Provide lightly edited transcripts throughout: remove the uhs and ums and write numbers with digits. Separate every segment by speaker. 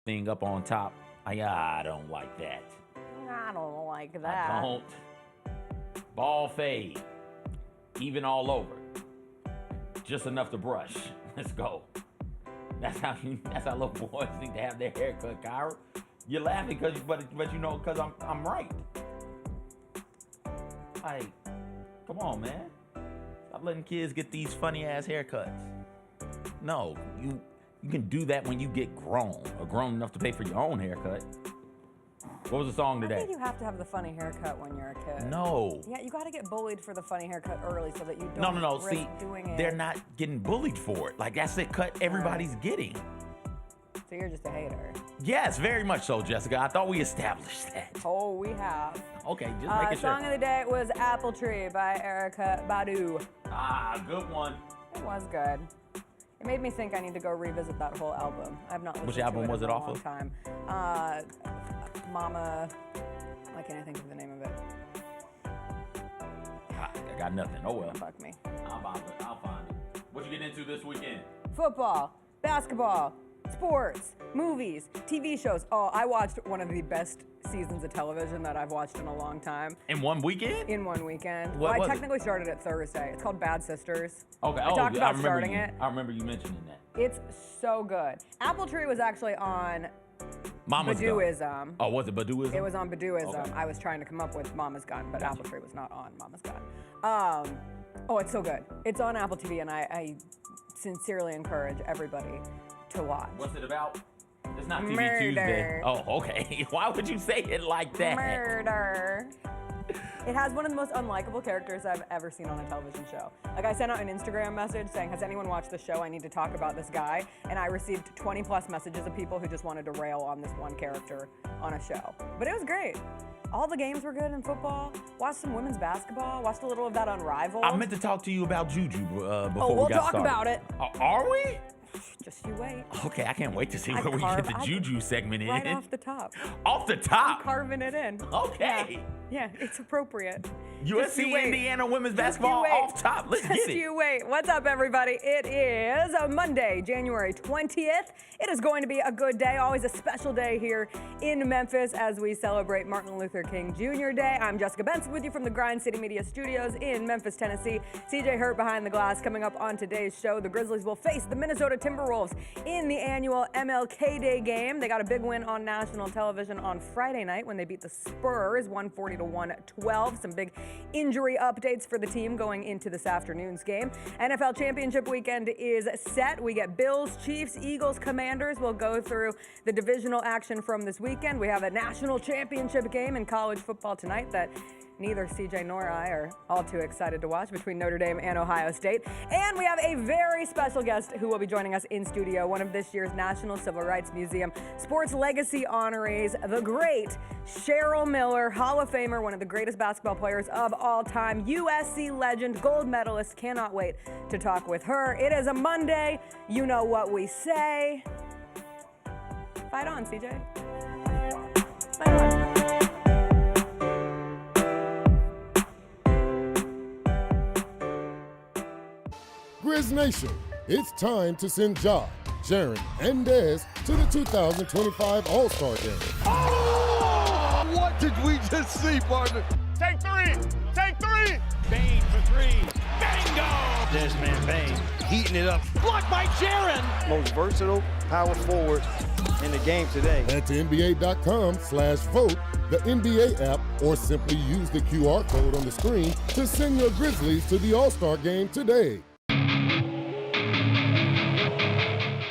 Speaker 1: thing up on top. I don't like that.
Speaker 2: I don't like that.
Speaker 1: I don't. Ball fade. Even all over. Just enough to brush. Let's go. That's how little boys need to have their haircut, Kyra. You're laughing but you know, because I'm right. Like, come on, man. Stop letting kids get these funny ass haircuts. No, you can do that when you get grown or grown enough to pay for your own haircut. What was the song today?
Speaker 2: I think you have to have the funny haircut when you're a kid.
Speaker 1: No.
Speaker 2: Yeah, you got to get bullied for the funny haircut early so that you don't
Speaker 1: No.
Speaker 2: risk
Speaker 1: See,
Speaker 2: doing it.
Speaker 1: they're not getting bullied for it. Like, that's the cut everybody's getting.
Speaker 2: So you're just a hater.
Speaker 1: Yes, very much so, Jessica. I thought we established that.
Speaker 2: Oh, we have.
Speaker 1: Okay, just making sure.
Speaker 2: Song of the day was Apple Tree by Erykah Badu.
Speaker 1: Good one.
Speaker 2: It was good. It made me think I need to go revisit that whole album. I've not listened
Speaker 1: Which
Speaker 2: to
Speaker 1: album
Speaker 2: it
Speaker 1: was
Speaker 2: in
Speaker 1: it
Speaker 2: a
Speaker 1: off
Speaker 2: long
Speaker 1: of?
Speaker 2: time. Mama, why can't I think of the name of it?
Speaker 1: I got nothing. Oh well.
Speaker 2: Fuck me.
Speaker 1: I'll find it. What you getting into this weekend?
Speaker 2: Football, basketball, sports, movies, TV shows. Oh, I watched one of the best seasons of television that I've watched in a long time.
Speaker 1: In one weekend?
Speaker 2: In one weekend.
Speaker 1: What was
Speaker 2: I technically started it Thursday. It's called Bad Sisters.
Speaker 1: Okay.
Speaker 2: I talked about starting
Speaker 1: you,
Speaker 2: it.
Speaker 1: I remember you mentioning that.
Speaker 2: It's so good. Apple Tree was actually on
Speaker 1: Mama's
Speaker 2: Baduism.
Speaker 1: Gun. Oh, was it Baduism?
Speaker 2: It was on Baduism.
Speaker 1: Okay.
Speaker 2: I was trying to come up with Mama's Gun, but
Speaker 1: Gotcha.
Speaker 2: Apple Tree was not on Mama's Gun. Oh, it's so good. It's on Apple TV, and I sincerely encourage everybody to watch.
Speaker 1: What's it about? It's not TV
Speaker 2: Murder.
Speaker 1: Tuesday. Oh, okay. Why would you say it like that?
Speaker 2: Murder. It has one of the most unlikable characters I've ever seen on a television show. Like, I sent out an Instagram message saying, has anyone watched the show? I need to talk about this guy. And I received 20 plus messages of people who just wanted to rail on this one character on a show. But it was great. All the games were good in football. Watched some women's basketball. Watched a little of that on Rivals.
Speaker 1: I meant to talk to you about JuJu before
Speaker 2: we'll
Speaker 1: we got
Speaker 2: talk
Speaker 1: started.
Speaker 2: about it.
Speaker 1: Are we?
Speaker 2: Just you wait.
Speaker 1: Okay, I can't wait to see where we get the JuJu segment in.
Speaker 2: Right off the top.
Speaker 1: Off the top?
Speaker 2: I'm carving it in.
Speaker 1: Okay.
Speaker 2: Yeah, it's appropriate.
Speaker 1: USC Indiana women's
Speaker 2: Just
Speaker 1: basketball
Speaker 2: you wait.
Speaker 1: off top. Let's get
Speaker 2: Just
Speaker 1: it.
Speaker 2: you wait. What's up, everybody? It is a Monday, January 20th. It is going to be a good day, always a special day here in Memphis as we celebrate Martin Luther King Jr. Day. I'm Jessica Benson with you from the Grind City Media Studios in Memphis, Tennessee. CJ Hurt behind the glass. Coming up on today's show, the Grizzlies will face the Minnesota Timberwolves in the annual MLK Day game. They got a big win on national television on Friday night when they beat the Spurs 140 to 112. Some big injury updates for the team going into this afternoon's game. NFL Championship Weekend is set. We get Bills, Chiefs, Eagles, Commanders. We'll go through the divisional action from this weekend. We have a national championship game in college football tonight that neither CJ nor I are all too excited to watch, between Notre Dame and Ohio State. And we have a very special guest who will be joining us in studio, one of this year's National Civil Rights Museum Sports Legacy honorees, the great Cheryl Miller, Hall of Famer, one of the greatest basketball players of all time, USC legend, gold medalist. Cannot wait to talk with her. It is a Monday. You know what we say. Fight on, CJ. Fight on.
Speaker 3: Grizz Nation, it's time to send Ja, Sharon, and Dez to the 2025 All-Star Game.
Speaker 4: Oh! What did we just see, partner?
Speaker 5: Take three! Take three!
Speaker 6: Bain for three. Bingo! Desmond Bain
Speaker 4: Heating it up.
Speaker 6: blocked by Sharon.
Speaker 7: Most versatile power forward in the game today.
Speaker 3: Head to NBA.com/vote, the NBA app, or simply use the QR code on the screen to send your Grizzlies to the All-Star Game today.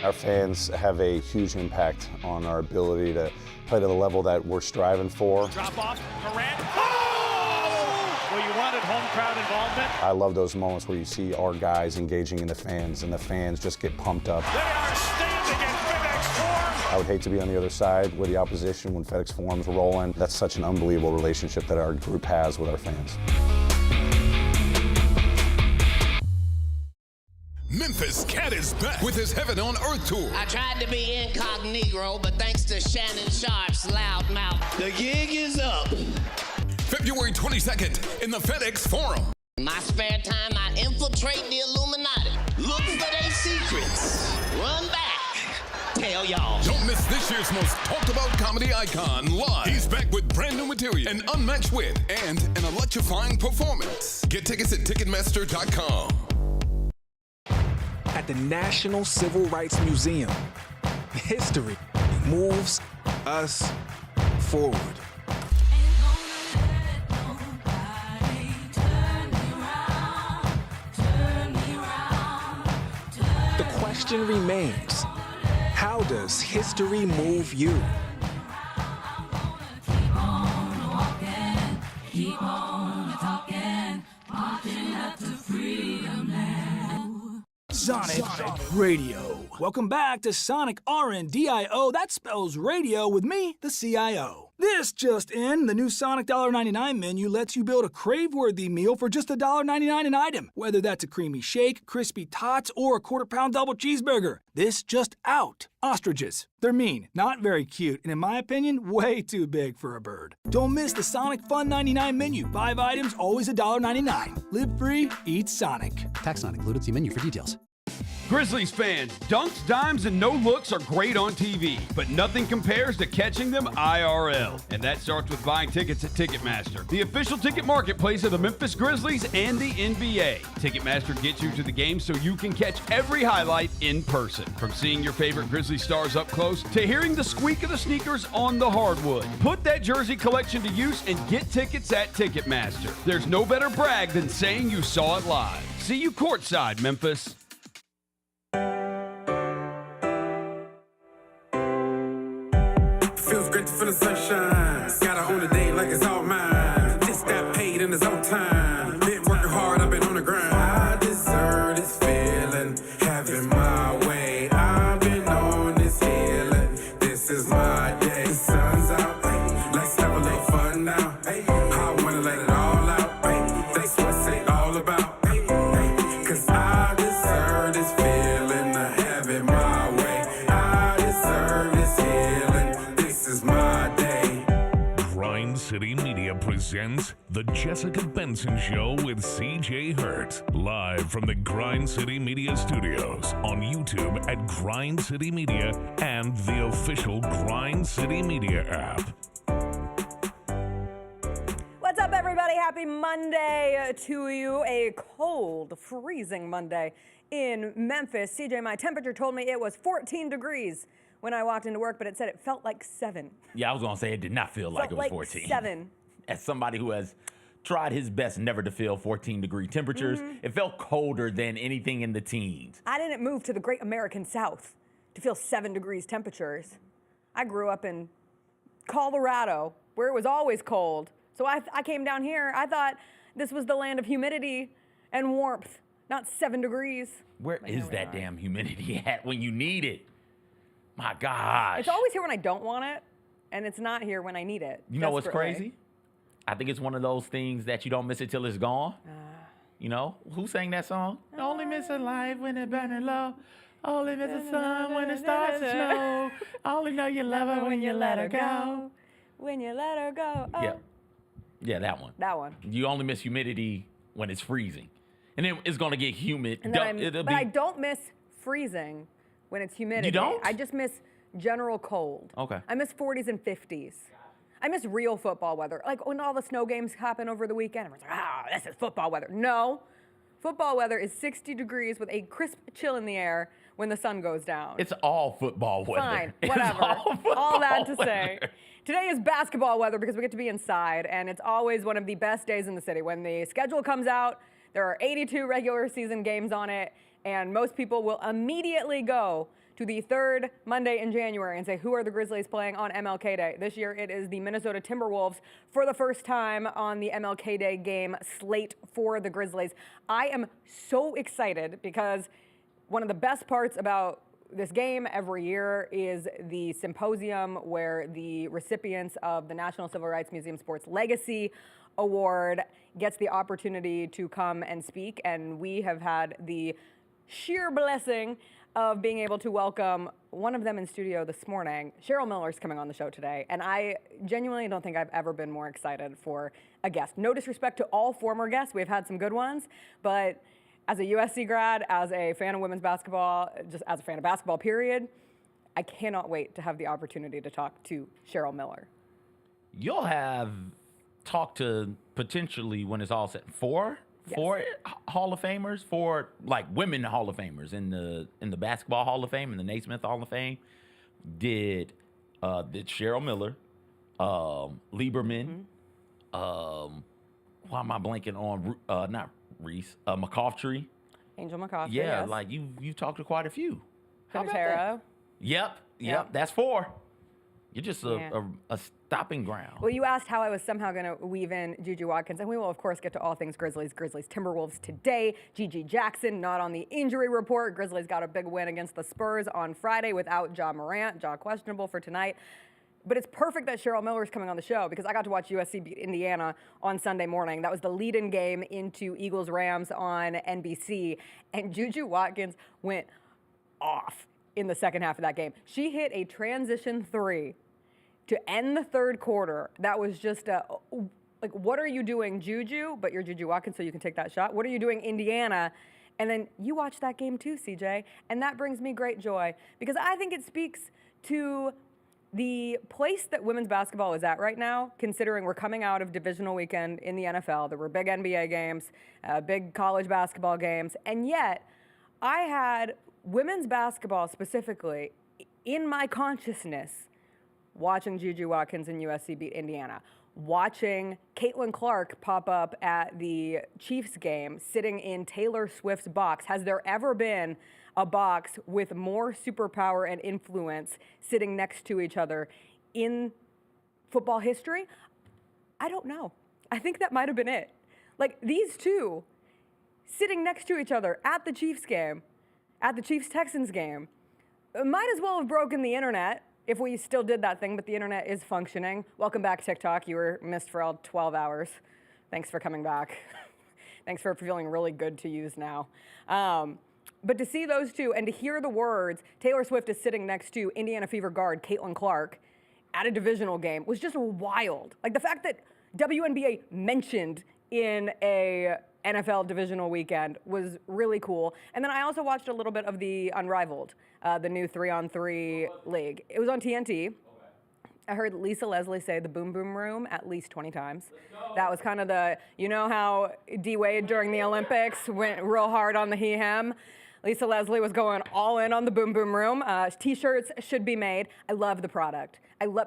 Speaker 8: Our fans have a huge impact on our ability to play to the level that we're striving for.
Speaker 6: Drop off. Morant. Oh! Well, you wanted home crowd involvement.
Speaker 8: I love those moments where you see our guys engaging in the fans, and the fans just get pumped up.
Speaker 6: They are standing in FedEx Forum.
Speaker 8: I would hate to be on the other side with the opposition when FedEx Forum's rolling. That's such an unbelievable relationship that our group has with our fans.
Speaker 9: Memphis Cat is back with his Heaven on Earth tour.
Speaker 10: I tried to be incognito, but thanks to Shannon Sharp's loud mouth, the gig is up.
Speaker 9: February 22nd in the FedEx Forum.
Speaker 10: In my spare time, I infiltrate the Illuminati, look for their secrets, run back, tell y'all.
Speaker 9: Don't miss this year's most talked about comedy icon live. He's back with brand new material, an unmatched wit, and an electrifying performance. Get tickets at Ticketmaster.com.
Speaker 11: At the National Civil Rights Museum, history moves us forward. The question remains, how does history move you?
Speaker 12: Keep on talking, marching up to freedom now.
Speaker 13: Sonic Radio. Welcome back to Sonic RNDIO. That spells radio with me, the CIO. This just in, the new Sonic $1.99 menu lets you build a crave-worthy meal for just $1.99 an item, whether that's a creamy shake, crispy tots, or a quarter-pound double cheeseburger. This just out. Ostriches. They're mean, not very cute, and in my opinion, way too big for a bird. Don't miss the Sonic Fun 99 menu. 5 items, always $1.99. Live free, eat Sonic.
Speaker 14: Tax not included. See menu for details.
Speaker 15: Grizzlies fans, dunks, dimes, and no-looks are great on TV, but nothing compares to catching them IRL. And that starts with buying tickets at Ticketmaster, the official ticket marketplace of the Memphis Grizzlies and the NBA. Ticketmaster gets you to the game so you can catch every highlight in person. From seeing your favorite Grizzly stars up close to hearing the squeak of the sneakers on the hardwood. Put that jersey collection to use and get tickets at Ticketmaster. There's no better brag than saying you saw it live. See you courtside, Memphis.
Speaker 16: Feels great to feel the sunshine. Gotta own the day like it's all mine. Just got paid in his own time. Been working hard, I've been on the grind. I deserve this feeling, having my way. I've been on this healing. This is my day. The sun's out, let's have a little fun now. I wanna let it all out. That's what it's all about. Cause I deserve this feeling, having my way. I deserve this healing. This is my day.
Speaker 17: Grind City Media presents The Jessica Benson Show with CJ Hurt. Live from the Grind City Media Studios on YouTube at Grind City Media and the official Grind City Media app.
Speaker 2: What's up, everybody? Happy Monday to you. A cold, freezing Monday in Memphis. CJ, my temperature told me it was 14 degrees when I walked into work, but it said it felt like 7.
Speaker 1: Yeah, I was going to say it did not feel like it was 14.
Speaker 2: 7.
Speaker 1: As somebody who has tried his best never to feel 14-degree temperatures, it felt colder than anything in the teens.
Speaker 2: I didn't move to the great American South to feel 7 degrees temperatures. I grew up in Colorado, where it was always cold. So I came down here. I thought this was the land of humidity and warmth, not 7 degrees.
Speaker 1: Where is that damn humidity at when you need it? My gosh.
Speaker 2: It's always here when I don't want it, and it's not here when I need it.
Speaker 1: You know what's crazy? I think it's one of those things that you don't miss it till it's gone. You know? Who sang that song? Only miss a life when it's burning low. Only miss the sun when it starts to snow. Only know you love her when you let her go.
Speaker 2: When you let her go. Oh.
Speaker 1: Yeah. Yeah, that one.
Speaker 2: That one.
Speaker 1: You only miss humidity when it's freezing. And then it's going to get humid.
Speaker 2: And then I don't miss freezing when it's humidity.
Speaker 1: You don't?
Speaker 2: I just miss general cold.
Speaker 1: Okay.
Speaker 2: I miss 40s and 50s. I miss real football weather. Like when all the snow games happen over the weekend, everyone's like, this is football weather. No. Football weather is 60 degrees with a crisp chill in the air when the sun goes down.
Speaker 1: It's all football weather.
Speaker 2: Fine, whatever. All that to say. Today is basketball weather because we get to be inside, and it's always one of the best days in the city. When the schedule comes out, there are 82 regular season games on it, and most people will immediately go to the third Monday in January and say, who are the Grizzlies playing on MLK Day? This year it is the Minnesota Timberwolves for the first time on the MLK Day game slate for the Grizzlies. I am so excited because one of the best parts about this game every year is the symposium where the recipients of the National Civil Rights Museum Sports Legacy Award gets the opportunity to come and speak, and we have had the sheer blessing of being able to welcome one of them in studio this morning. Cheryl Miller is coming on the show today, and I genuinely don't think I've ever been more excited for a guest. No disrespect to all former guests. We've had some good ones, but as a USC grad, as a fan of women's basketball, just as a fan of basketball, period, I cannot wait to have the opportunity to talk to Cheryl Miller.
Speaker 1: You'll have talked to potentially, when it's all set, four Hall of Famers, four like women Hall of Famers in the Basketball Hall of Fame and the Naismith Hall of Fame. Did Cheryl Miller, Lieberman, why am I blanking on not Reese, McCoughtry?
Speaker 2: Angel McCoughtry.
Speaker 1: Yeah,
Speaker 2: yes.
Speaker 1: like you've talked to quite a few. How about
Speaker 2: Quintero.
Speaker 1: that? Yep, that's four. You're just a stopping ground.
Speaker 2: Well, you asked how I was somehow going to weave in JuJu Watkins, and we will, of course, get to all things Grizzlies, Timberwolves today. Gigi Jackson not on the injury report. Grizzlies got a big win against the Spurs on Friday without Ja Morant. Ja questionable for tonight. But it's perfect that Cheryl Miller is coming on the show because I got to watch USC beat Indiana on Sunday morning. That was the lead-in game into Eagles-Rams on NBC, and JuJu Watkins went off in the second half of that game. She hit a transition three to end the third quarter. That was just like, what are you doing, JuJu? But you're JuJu Watkins, so you can take that shot. What are you doing, Indiana? And then you watched that game too, CJ, and that brings me great joy because I think it speaks to the place that women's basketball is at right now, considering we're coming out of Divisional Weekend in the NFL. There were big NBA games, big college basketball games, and yet I had women's basketball specifically in my consciousness watching JuJu Watkins and USC beat Indiana, watching Caitlin Clark pop up at the Chiefs game, sitting in Taylor Swift's box. Has there ever been a box with more superpower and influence sitting next to each other in football history? I don't know. I think that might have been it. Like, these two sitting next to each other at the Chiefs game, at the Chiefs-Texans game, might as well have broken the internet if we still did that thing, but the internet is functioning. Welcome back, TikTok. You were missed for all 12 hours. Thanks for coming back. Thanks for feeling really good to use now. But to see those two and to hear the words, Taylor Swift is sitting next to Indiana Fever guard Caitlin Clark at a divisional game was just wild. Like the fact that WNBA mentioned in a NFL divisional weekend was really cool. And then I also watched a little bit of the Unrivaled, the new 3-on-3 league. It was on TNT. Okay. I heard Lisa Leslie say the boom boom room at least 20 times. That was kind of the, you know how D Wade during the Olympics went real hard on the he-hem? Lisa Leslie was going all in on the boom boom room. T-shirts should be made. I love the product.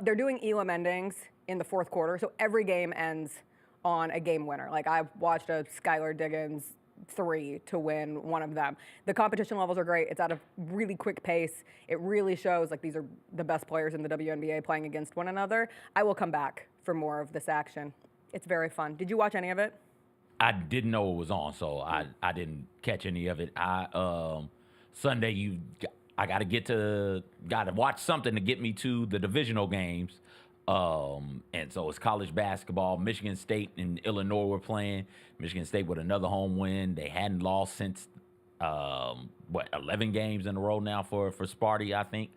Speaker 2: They're doing Elam endings in the fourth quarter, so every game ends on a game winner. Like I watched a Skylar Diggins 3 to win one of them. The competition levels are great. It's at a really quick pace. It really shows like these are the best players in the WNBA playing against one another. I will come back for more of this action. It's very fun. Did you watch any of it?
Speaker 1: I didn't know it was on, so I didn't catch any of it. Sunday I gotta watch something to get me to the divisional games. And so it's college basketball. Michigan State and Illinois were playing. Michigan State with another home win. They hadn't lost since 11 games in a row now for Sparty, I think.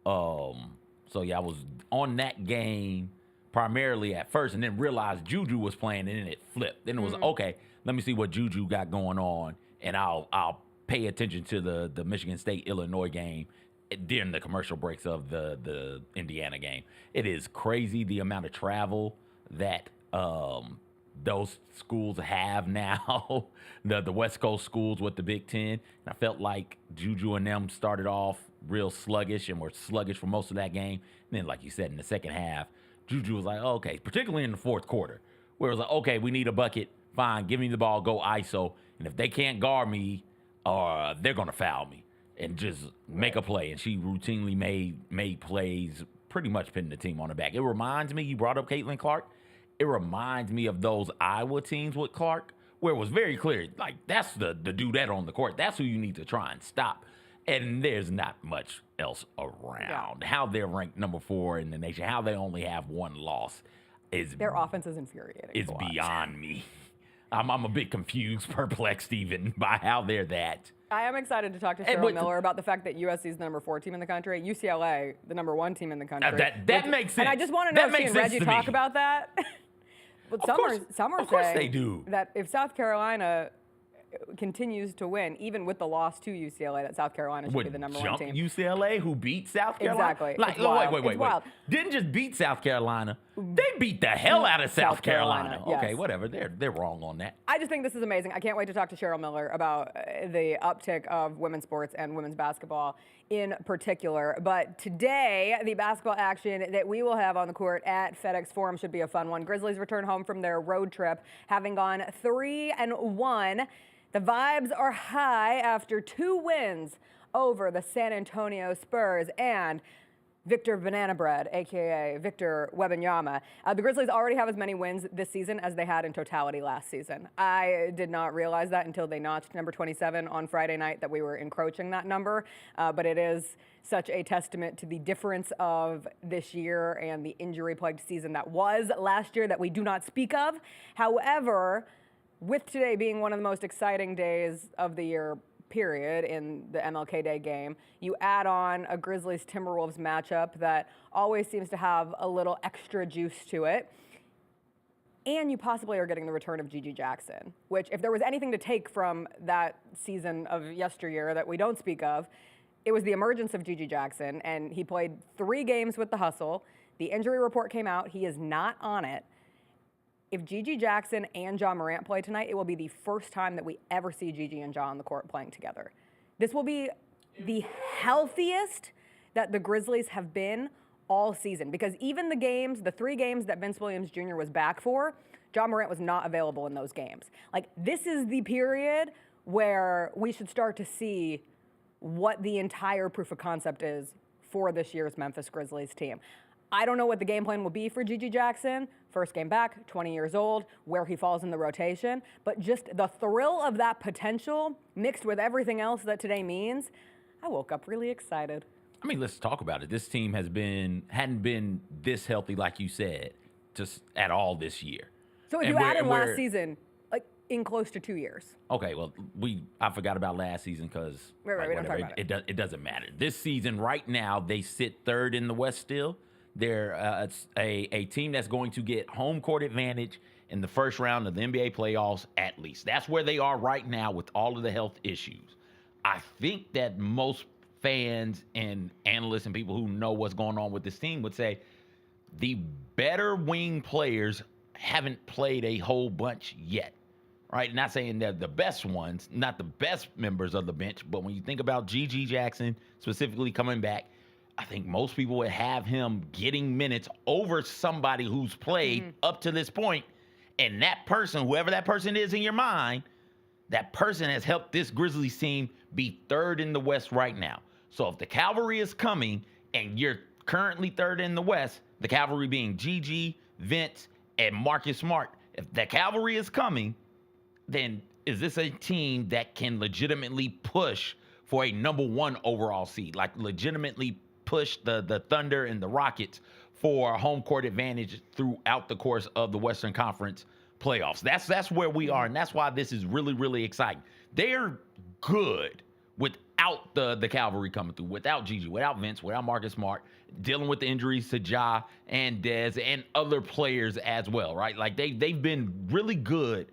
Speaker 1: So yeah, I was on that game primarily at first, and then realized JuJu was playing, and then it flipped. Then it was okay. Let me see what JuJu got going on, and I'll pay attention to the Michigan State Illinois game during the commercial breaks of the Indiana game. It is crazy the amount of travel that those schools have now, the West Coast schools with the Big Ten. And I felt like JuJu and them started off real sluggish and were sluggish for most of that game. And then, like you said, in the second half, JuJu was like, oh, okay, particularly in the fourth quarter, where it was like, okay, we need a bucket. Fine, give me the ball, go ISO. And if they can't guard me, they're going to foul me and just make a play. And she routinely made plays, pretty much pinning the team on the back. It reminds me, you brought up Caitlin Clark. It reminds me of those Iowa teams with Clark, where it was very clear, like, that's the dudette on the court. That's who you need to try and stop. And there's not much else around. Yeah. How they're ranked number 4 in the nation, how they only have one loss is...
Speaker 2: Their offense is infuriating.
Speaker 1: It's beyond me. I'm a bit confused, perplexed even by how they're that.
Speaker 2: I am excited to talk to Cheryl Miller about the fact that USC is the number 4 team in the country, UCLA, the number 1 team in the country.
Speaker 1: That makes sense.
Speaker 2: And I just want to know if she and Reggie talk about that. But some are saying
Speaker 1: they do.
Speaker 2: That if South Carolina continues to win, even with the loss to UCLA, that South Carolina should be the number one team.
Speaker 1: UCLA, who beat South Carolina?
Speaker 2: Exactly.
Speaker 1: Like,
Speaker 2: It's wild.
Speaker 1: wait.
Speaker 2: It's wild.
Speaker 1: Didn't just beat South Carolina. They beat the hell out of South Carolina.
Speaker 2: Yes.
Speaker 1: Okay, whatever. They're wrong on that.
Speaker 2: I just think this is amazing. I can't wait to talk to Cheryl Miller about the uptick of women's sports and women's basketball in particular. But today, the basketball action that we will have on the court at FedEx Forum should be a fun one. Grizzlies return home from their road trip, having gone 3-1. The vibes are high after 2 wins over the San Antonio Spurs and Victor Banana Bread, a.k.a. Victor Wembanyama. The Grizzlies already have as many wins this season as they had in totality last season. I did not realize that until they notched number 27 on Friday night, that we were encroaching that number. But it is such a testament to the difference of this year and the injury-plagued season that was last year that we do not speak of. However, with today being one of the most exciting days of the year, period, in the MLK Day game, you add on a Grizzlies-Timberwolves matchup that always seems to have a little extra juice to it. And you possibly are getting the return of JuJu Jackson, which, if there was anything to take from that season of yesteryear that we don't speak of, it was the emergence of JuJu Jackson, and he played 3 games with the Hustle. The injury report came out. He is not on it. If JuJu Jackson and Ja Morant play tonight, it will be the first time that we ever see Gigi and Ja on the court playing together. This will be the healthiest that the Grizzlies have been all season, because even the games, the 3 games that Vince Williams Jr. was back for, Ja Morant was not available in those games. Like, this is the period where we should start to see what the entire proof of concept is for this year's Memphis Grizzlies team. I don't know what the game plan will be for JuJu Jackson. First game back, 20 years old, where he falls in the rotation. But just the thrill of that potential mixed with everything else that today means, I woke up really excited.
Speaker 1: I mean, let's talk about it. This team hadn't been this healthy, like you said, just at all this year.
Speaker 2: So if you added last season, like in close to 2 years.
Speaker 1: Okay, well, I forgot about last season because
Speaker 2: right, we don't talk about it.
Speaker 1: It doesn't matter. This season, right now, they sit 3rd in the West still. They're a team that's going to get home court advantage in the first round of the NBA playoffs at least. That's where they are right now with all of the health issues. I think that most fans and analysts and people who know what's going on with this team would say the better wing players haven't played a whole bunch yet, right? Not saying they're the best ones, not the best members of the bench, but when you think about JuJu Jackson specifically coming back, I think most people would have him getting minutes over somebody who's played up to this point. And that person, whoever that person is in your mind, that person has helped this Grizzlies team be 3rd in the West right now. So if the cavalry is coming and you're currently 3rd in the West, the cavalry being Gigi, Vince, and Marcus Smart, if the cavalry is coming, then is this a team that can legitimately push for a number 1 overall seed, like legitimately push the Thunder and the Rockets for a home court advantage throughout the course of the Western Conference playoffs? That's where we are, and that's why this is really, really exciting. They're good without the cavalry coming through, without Gigi, without Vince, without Marcus Smart, dealing with the injuries to Ja and Dez and other players as well, right? Like they've been really good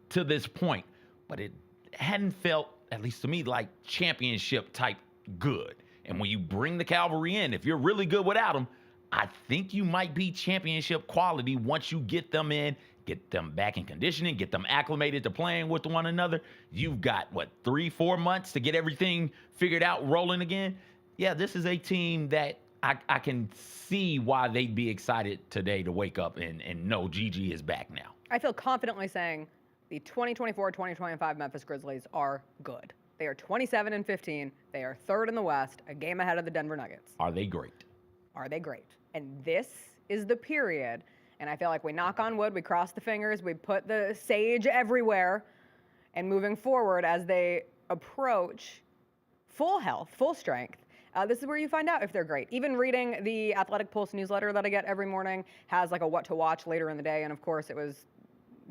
Speaker 1: to this point, but it hadn't felt, at least to me, like championship type good. And when you bring the cavalry in, if you're really good without them, I think you might be championship quality once you get them in, get them back in conditioning, get them acclimated to playing with one another. You've got, 3-4 months to get everything figured out, rolling again? Yeah, this is a team that I can see why they'd be excited today to wake up and know Gigi is back now.
Speaker 2: I feel confidently saying the 2024-2025 Memphis Grizzlies are good. They are 27-15. They are 3rd in the West, a game ahead of the Denver Nuggets.
Speaker 1: Are they great?
Speaker 2: Are they great? And this is the period, and I feel like we knock on wood, we cross the fingers, we put the sage everywhere, and moving forward as they approach full health, full strength, this is where you find out if they're great. Even reading the Athletic Pulse newsletter that I get every morning has like a what to watch later in the day, and of course it was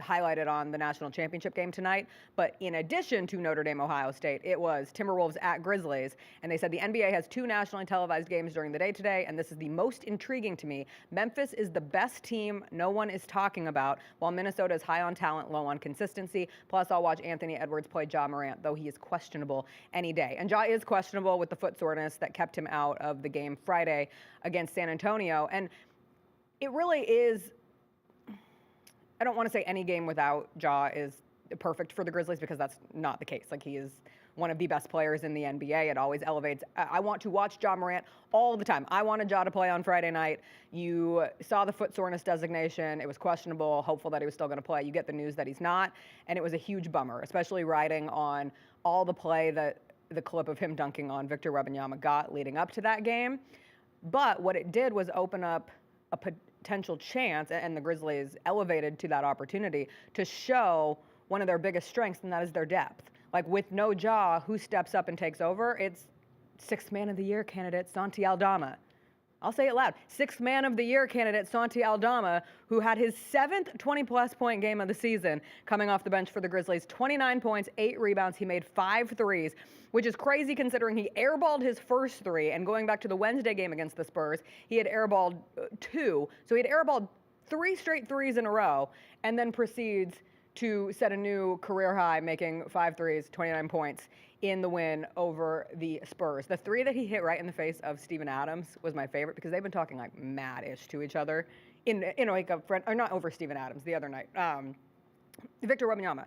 Speaker 2: highlighted on the national championship game tonight. But in addition to Notre Dame, Ohio State, it was Timberwolves at Grizzlies. And they said the NBA has 2 nationally televised games during the day today, and this is the most intriguing to me. Memphis is the best team no one is talking about, while Minnesota is high on talent, low on consistency. Plus, I'll watch Anthony Edwards play Ja Morant, though he is questionable any day. And Ja is questionable with the foot soreness that kept him out of the game Friday against San Antonio. And it really is, I don't want to say any game without Ja is perfect for the Grizzlies, because that's not the case. Like, he is one of the best players in the NBA. It always elevates. I want to watch Ja Morant all the time. I wanted Ja to play on Friday night. You saw the foot soreness designation. It was questionable, hopeful that he was still going to play. You get the news that he's not, and it was a huge bummer, especially riding on all the play that the clip of him dunking on Victor Wembanyama got leading up to that game. But what it did was open up a potential chance, and the Grizzlies elevated to that opportunity to show one of their biggest strengths, and that is their depth. Like, with no Ja, who steps up and takes over? It's 6th Man of the Year candidate Santi Aldama. I'll say it loud. 6th Man of the Year candidate Santi Aldama, who had his 7th 20-plus point game of the season coming off the bench for the Grizzlies. 29 points, 8 rebounds. He made 5 threes, which is crazy considering he airballed his first 3. And going back to the Wednesday game against the Spurs, he had airballed 2. So he had airballed 3 straight threes in a row, and then proceeds to set a new career high, making 5 threes, 29 points in the win over the Spurs. The 3 that he hit right in the face of Steven Adams was my favorite, because they've been talking like mad-ish to each other in like a friend, or not over Steven Adams the other night. Victor Wembanyama.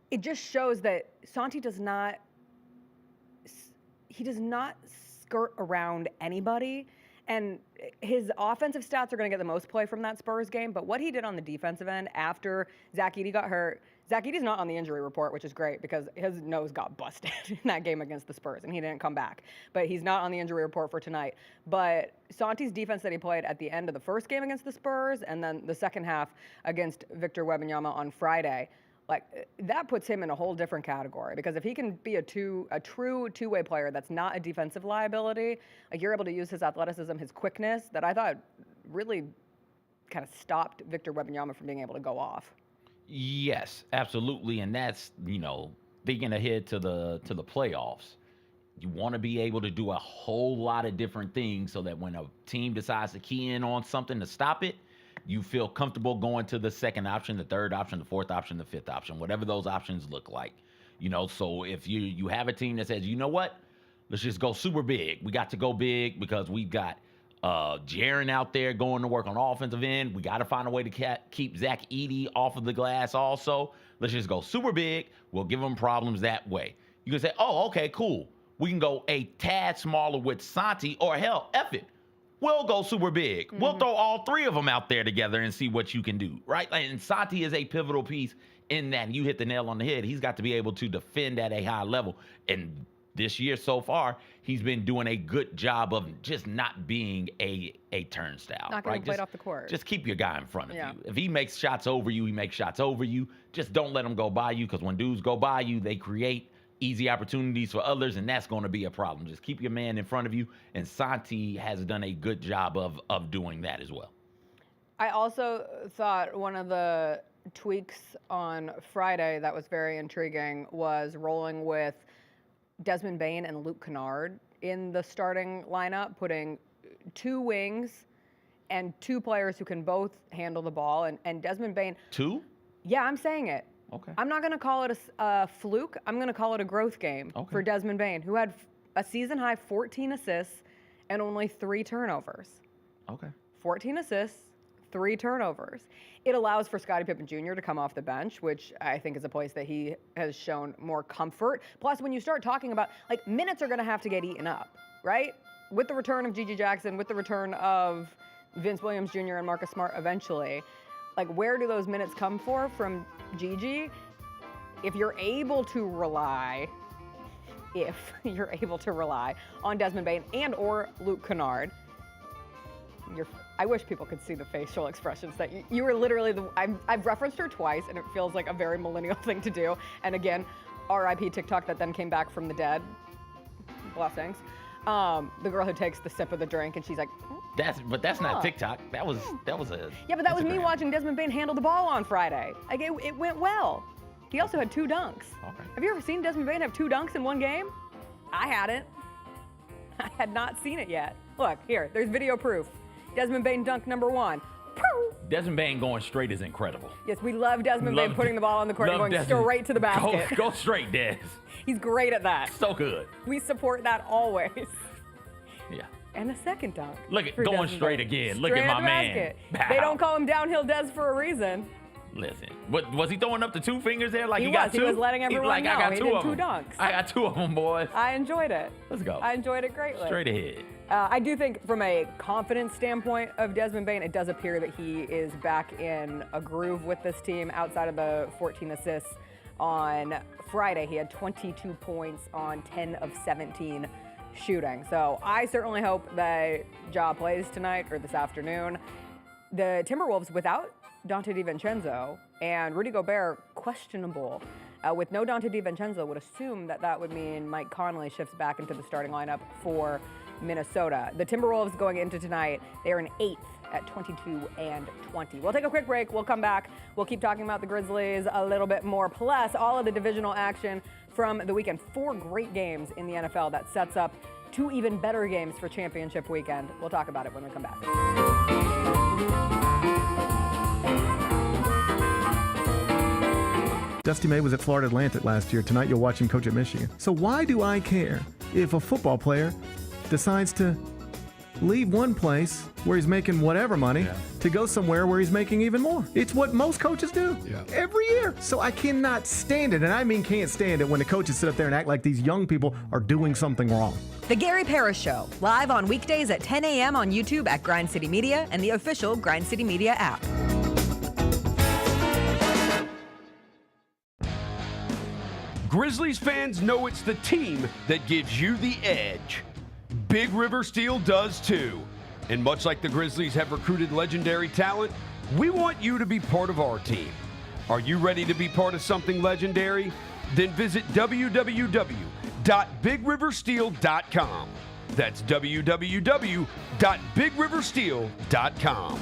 Speaker 2: It just shows that Santi does not skirt around anybody. And his offensive stats are going to get the most play from that Spurs game. But what he did on the defensive end after Zach Edey got hurt, Zach Edey's not on the injury report, which is great, because his nose got busted in that game against the Spurs, and he didn't come back. But he's not on the injury report for tonight. But Santi's defense that he played at the end of the first game against the Spurs, and then the second half against Victor Wembanyama on Friday, like, that puts him in a whole different category, because if he can be a true two-way player that's not a defensive liability, like, you're able to use his athleticism, his quickness, that I thought really kind of stopped Victor Wembanyama from being able to go off.
Speaker 1: Yes, absolutely, and that's, thinking ahead to the playoffs. You want to be able to do a whole lot of different things so that when a team decides to key in on something to stop it, you feel comfortable going to the second option, the third option, the fourth option, the fifth option, whatever those options look like. So if you have a team that says, you know what, let's just go super big. We got to go big because we've got Jaren out there going to work on the offensive end. We got to find a way to keep Zach Edey off of the glass also. Let's just go super big. We'll give them problems that way. You can say, oh, okay, cool. We can go a tad smaller with Santi, or hell, F it. We'll go super big. Mm-hmm. We'll throw all 3 of them out there together and see what you can do, right? And Santi is a pivotal piece in that. You hit the nail on the head. He's got to be able to defend at a high level. And this year so far, he's been doing a good job of just not being a turnstile.
Speaker 2: Not getting played off the court.
Speaker 1: Just keep your guy in front of you. If he makes shots over you, he makes shots over you. Just don't let him go by you, because when dudes go by you, they create easy opportunities for others, and that's going to be a problem. Just keep your man in front of you, and Santi has done a good job of doing that as well.
Speaker 2: I also thought one of the tweaks on Friday that was very intriguing was rolling with Desmond Bane and Luke Kennard in the starting lineup, putting 2 wings and 2 players who can both handle the ball, and Desmond Bane.
Speaker 1: 2?
Speaker 2: Yeah, I'm saying it.
Speaker 1: Okay.
Speaker 2: I'm not going to call it a fluke. I'm going to call it a growth game for Desmond Bane, who had a season-high 14 assists and only 3 turnovers.
Speaker 1: Okay.
Speaker 2: 14 assists, 3 turnovers. It allows for Scottie Pippen Jr. to come off the bench, which I think is a place that he has shown more comfort. Plus, when you start talking about, like, minutes are going to have to get eaten up, right? With the return of Gigi Jackson, with the return of Vince Williams Jr. and Marcus Smart eventually, like, where do those minutes come from Gigi? If you're able to rely on Desmond Bane and or Luke Kennard, I wish people could see the facial expressions that you were literally I've referenced her twice, and it feels like a very millennial thing to do. And again, RIP TikTok that then came back from the dead. Blessings. The girl who takes the sip of the drink and she's like,
Speaker 1: That's not TikTok. That was a.
Speaker 2: Yeah, but that was me
Speaker 1: Instagram.
Speaker 2: watching Desmond Bain handle the ball on Friday. Like it went well. He also had 2 dunks.
Speaker 1: Okay.
Speaker 2: Have you ever seen Desmond Bain have 2 dunks in one game? I hadn't. I had not seen it yet. Look, here, there's video proof. Desmond Bain dunk number 1.
Speaker 1: Desmond Bain going straight is incredible.
Speaker 2: Yes, we love Desmond Bain putting the ball on the court and going straight to the basket.
Speaker 1: Go straight, Des.
Speaker 2: He's great at that.
Speaker 1: So good.
Speaker 2: We support that always.
Speaker 1: Yeah.
Speaker 2: And the second dunk.
Speaker 1: Look at
Speaker 2: for
Speaker 1: going
Speaker 2: Desmond
Speaker 1: straight
Speaker 2: Bain.
Speaker 1: again. Look
Speaker 2: Straight
Speaker 1: at my
Speaker 2: the
Speaker 1: man.
Speaker 2: basket.
Speaker 1: Pow.
Speaker 2: They don't call him Downhill Des for a reason.
Speaker 1: Listen, was he throwing up the 2 fingers there like he
Speaker 2: was.
Speaker 1: got 2?
Speaker 2: He was letting everyone
Speaker 1: like,
Speaker 2: know.
Speaker 1: I got
Speaker 2: He
Speaker 1: 2
Speaker 2: did
Speaker 1: of
Speaker 2: 2
Speaker 1: them.
Speaker 2: dunks.
Speaker 1: I got 2 of them, boys.
Speaker 2: I enjoyed it.
Speaker 1: Let's go.
Speaker 2: I enjoyed it greatly.
Speaker 1: Straight ahead.
Speaker 2: I do think from a confidence standpoint of Desmond Bain, it does appear that he is back in a groove with this team outside of the 14 assists on Friday. He had 22 points on 10 of 17 shooting. So I certainly hope that Ja plays tonight or this afternoon. The Timberwolves without Dante DiVincenzo and Rudy Gobert questionable. With no Dante DiVincenzo, would assume that would mean Mike Conley shifts back into the starting lineup for Minnesota. The Timberwolves going into tonight, they are in 8th at 22-20. We'll take a quick break. We'll come back. We'll keep talking about the Grizzlies a little bit more, plus all of the divisional action from the weekend. 4 great games in the NFL that sets up 2 even better games for championship weekend. We'll talk about it when we come back.
Speaker 18: Dusty May was at Florida Atlantic last year. Tonight you'll watch him coach at Michigan. So why do I care if a football player decides to leave one place where he's making whatever money to go somewhere where he's making even more? It's what most coaches do every year. So I cannot stand it, and I mean can't stand it when the coaches sit up there and act like these young people are doing something wrong.
Speaker 2: The Gary Parrish Show, live on weekdays at 10 a.m. on YouTube at Grind City Media and the official Grind City Media app.
Speaker 15: Grizzlies fans know it's the team that gives you the edge. Big River Steel does too. And much like the Grizzlies have recruited legendary talent, we want you to be part of our team. Are you ready to be part of something legendary? Then visit www.bigriversteel.com. That's www.bigriversteel.com.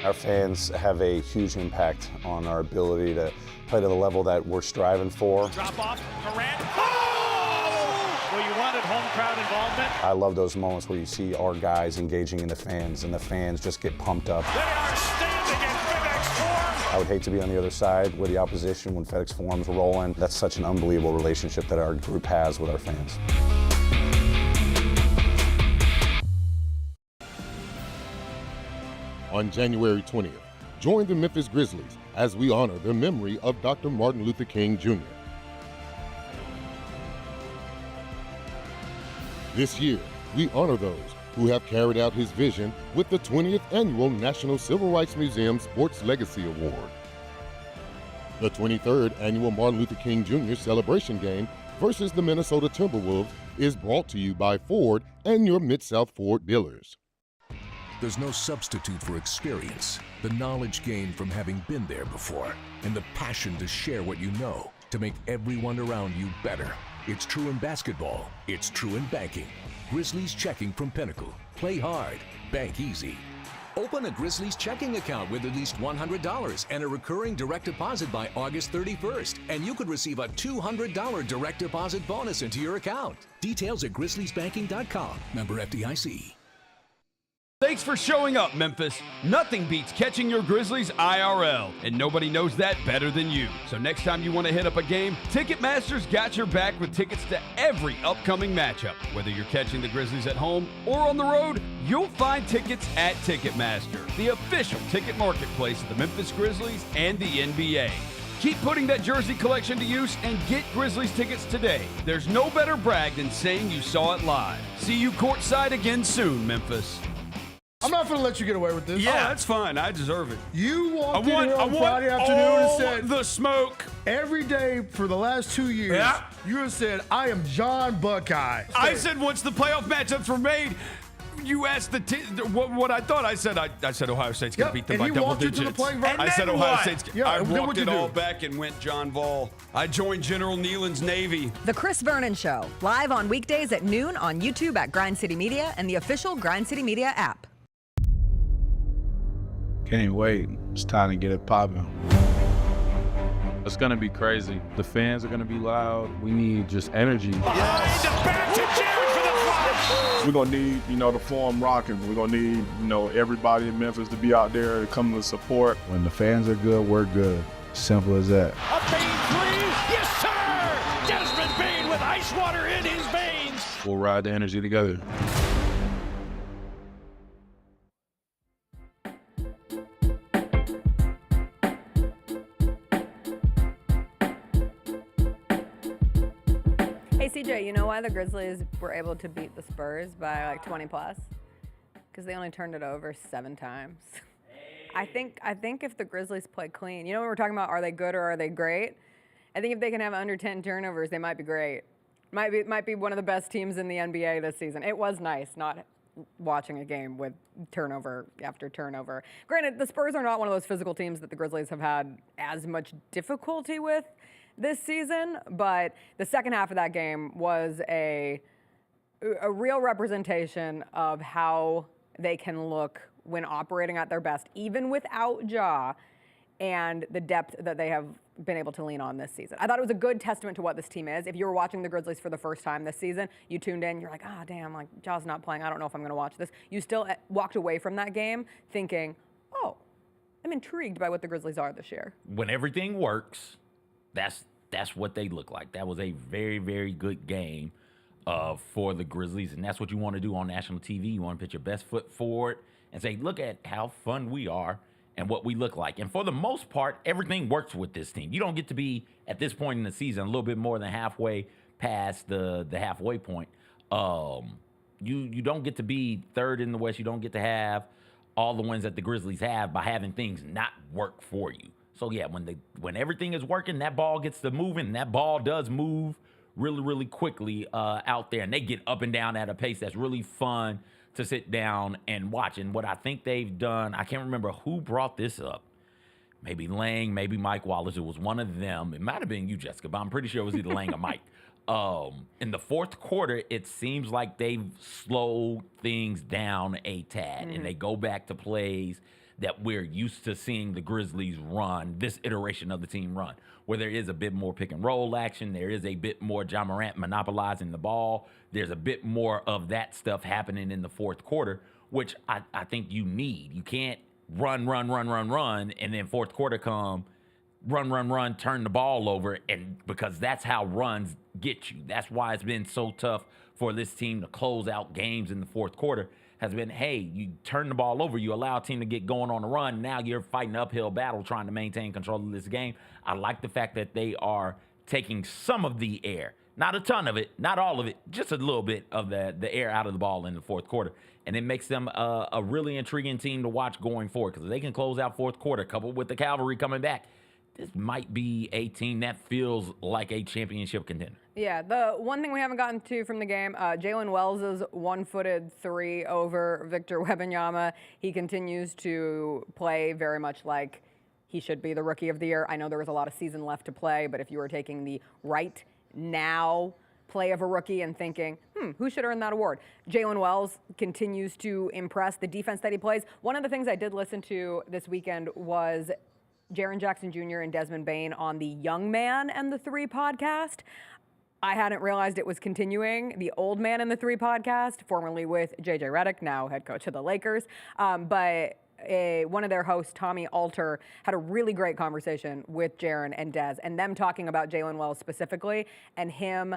Speaker 8: Our fans have a huge impact on our ability to play to the level that we're striving for.
Speaker 6: Drop off, Durant. Oh! Well, you wanted home crowd involvement.
Speaker 8: I love those moments where you see our guys engaging in the fans and the fans just get pumped up.
Speaker 6: They are standing in FedEx Forum.
Speaker 8: I would hate to be on the other side with the opposition when FedEx Forum's rolling. That's such an unbelievable relationship that our group has with our fans.
Speaker 3: On January 20th, join the Memphis Grizzlies as we honor the memory of Dr. Martin Luther King Jr. This year, we honor those who have carried out his vision with the 20th Annual National Civil Rights Museum Sports Legacy Award. The 23rd Annual Martin Luther King Jr. Celebration Game versus the Minnesota Timberwolves is brought to you by Ford and your Mid-South Ford dealers.
Speaker 17: There's no substitute for experience, the knowledge gained from having been there before, and the passion to share what you know to make everyone around you better. It's true in basketball. It's true in banking. Grizzlies Checking from Pinnacle. Play hard. Bank easy.
Speaker 11: Open a Grizzlies checking account with at least $100 and a recurring direct deposit by August 31st, and you could receive a $200 direct deposit bonus into your account. Details at grizzliesbanking.com. Member FDIC.
Speaker 15: Thanks for showing up, Memphis. Nothing beats catching your Grizzlies IRL, and nobody knows that better than you. So next time you want to hit up a game, Ticketmaster's got your back with tickets to every upcoming matchup. Whether you're catching the Grizzlies at home or on the road, you'll find tickets at Ticketmaster, the official ticket marketplace of the Memphis Grizzlies and the NBA. Keep putting that jersey collection to use and get Grizzlies tickets today. There's no better brag than saying you saw it live. See you courtside again soon, Memphis.
Speaker 4: I'm not going to let you get away with this.
Speaker 15: Yeah, that's fine. I deserve it.
Speaker 4: You walked in here on Friday afternoon and said
Speaker 15: the smoke.
Speaker 4: Every day for the last 2 years, you have said, I am John Buckeye.
Speaker 15: I said once the playoff matchups were made, you asked what I thought. I said Ohio State's going to beat them by double digits. I said Ohio State's. I walked it all back and went John Vol. I joined General Nealon's Navy.
Speaker 2: The Chris Vernon Show, live on weekdays at noon on YouTube at Grind City Media and the official Grind City Media app.
Speaker 19: Can't wait. It's time to get it popping. It's going to be crazy. The fans are going to be loud. We need just energy.
Speaker 6: Behind the back to Jared for the flush.
Speaker 20: We're going to need, the form rocking. We're going to need, everybody in Memphis to be out there to come to support.
Speaker 19: When the fans are good, we're good. Simple as that.
Speaker 6: A Bane 3. Yes, sir. Desmond Bane with ice water in his veins.
Speaker 19: We'll ride the energy together.
Speaker 2: Hey, CJ, you know why the Grizzlies were able to beat the Spurs by like 20 plus? Because they only turned it over 7 times. I think if the Grizzlies play clean, when we're talking about are they good or are they great? I think if they can have under 10 turnovers, they might be great. Might be one of the best teams in the NBA this season. It was nice not watching a game with turnover after turnover. Granted, the Spurs are not one of those physical teams that the Grizzlies have had as much difficulty with this season, but the second half of that game was a real representation of how they can look when operating at their best, even without Ja, and the depth that they have been able to lean on this season. I thought it was a good testament to what this team is. If you were watching the Grizzlies for the first time this season, you tuned in, you're like, damn, like Ja's not playing. I don't know if I'm going to watch this. You still walked away from that game thinking, I'm intrigued by what the Grizzlies are this year.
Speaker 1: When everything works, that's what they look like. That was a very, very good game for the Grizzlies, and that's what you want to do on national TV. You want to put your best foot forward and say, look at how fun we are and what we look like. And for the most part, everything works with this team. You don't get to be, at this point in the season, a little bit more than halfway past the halfway point. You don't get to be third in the West. You don't get to have all the wins that the Grizzlies have by having things not work for you. So, yeah, when everything is working, that ball gets to moving, and that ball does move really, really quickly out there. And they get up and down at a pace that's really fun to sit down and watch. And what I think they've done, I can't remember who brought this up. Maybe Lang, maybe Mike Wallace. It was one of them. It might have been you, Jessica, but I'm pretty sure it was either Lang or Mike. In the fourth quarter, it seems like they've slowed things down a tad, and they go back to plays that we're used to seeing the Grizzlies run, this iteration of the team run, where there is a bit more pick and roll action, there is a bit more Ja Morant monopolizing the ball, there's a bit more of that stuff happening in the fourth quarter, which I think you need. You can't run, and then fourth quarter come, run, turn the ball over, and because that's how runs get you. That's why it's been so tough for this team to close out games in the fourth quarter, has been, hey, you turn the ball over, you allow a team to get going on a run, now you're fighting an uphill battle trying to maintain control of this game. I like the fact that they are taking some of the air, not a ton of it, not all of it, just a little bit of the air out of the ball in the fourth quarter. And it makes them a really intriguing team to watch going forward, because if they can close out fourth quarter, coupled with the cavalry coming back, this might be a team that feels like a championship contender.
Speaker 2: Yeah, the one thing we haven't gotten to from the game, Jalen Wells' one-footed 3 over Victor Wembanyama. He continues to play very much like he should be the Rookie of the Year. I know there was a lot of season left to play, but if you were taking the right now play of a rookie and thinking, who should earn that award? Jalen Wells continues to impress. The defense that he plays. One of the things I did listen to this weekend was Jaren Jackson Jr. and Desmond Bane on the Young Man and the 3 podcast. I hadn't realized it was continuing. The Old Man and the 3 podcast, formerly with JJ Redick, now head coach of the Lakers. But one of their hosts, Tommy Alter, had a really great conversation with Jaren and Des, and them talking about Jalen Wells specifically, and him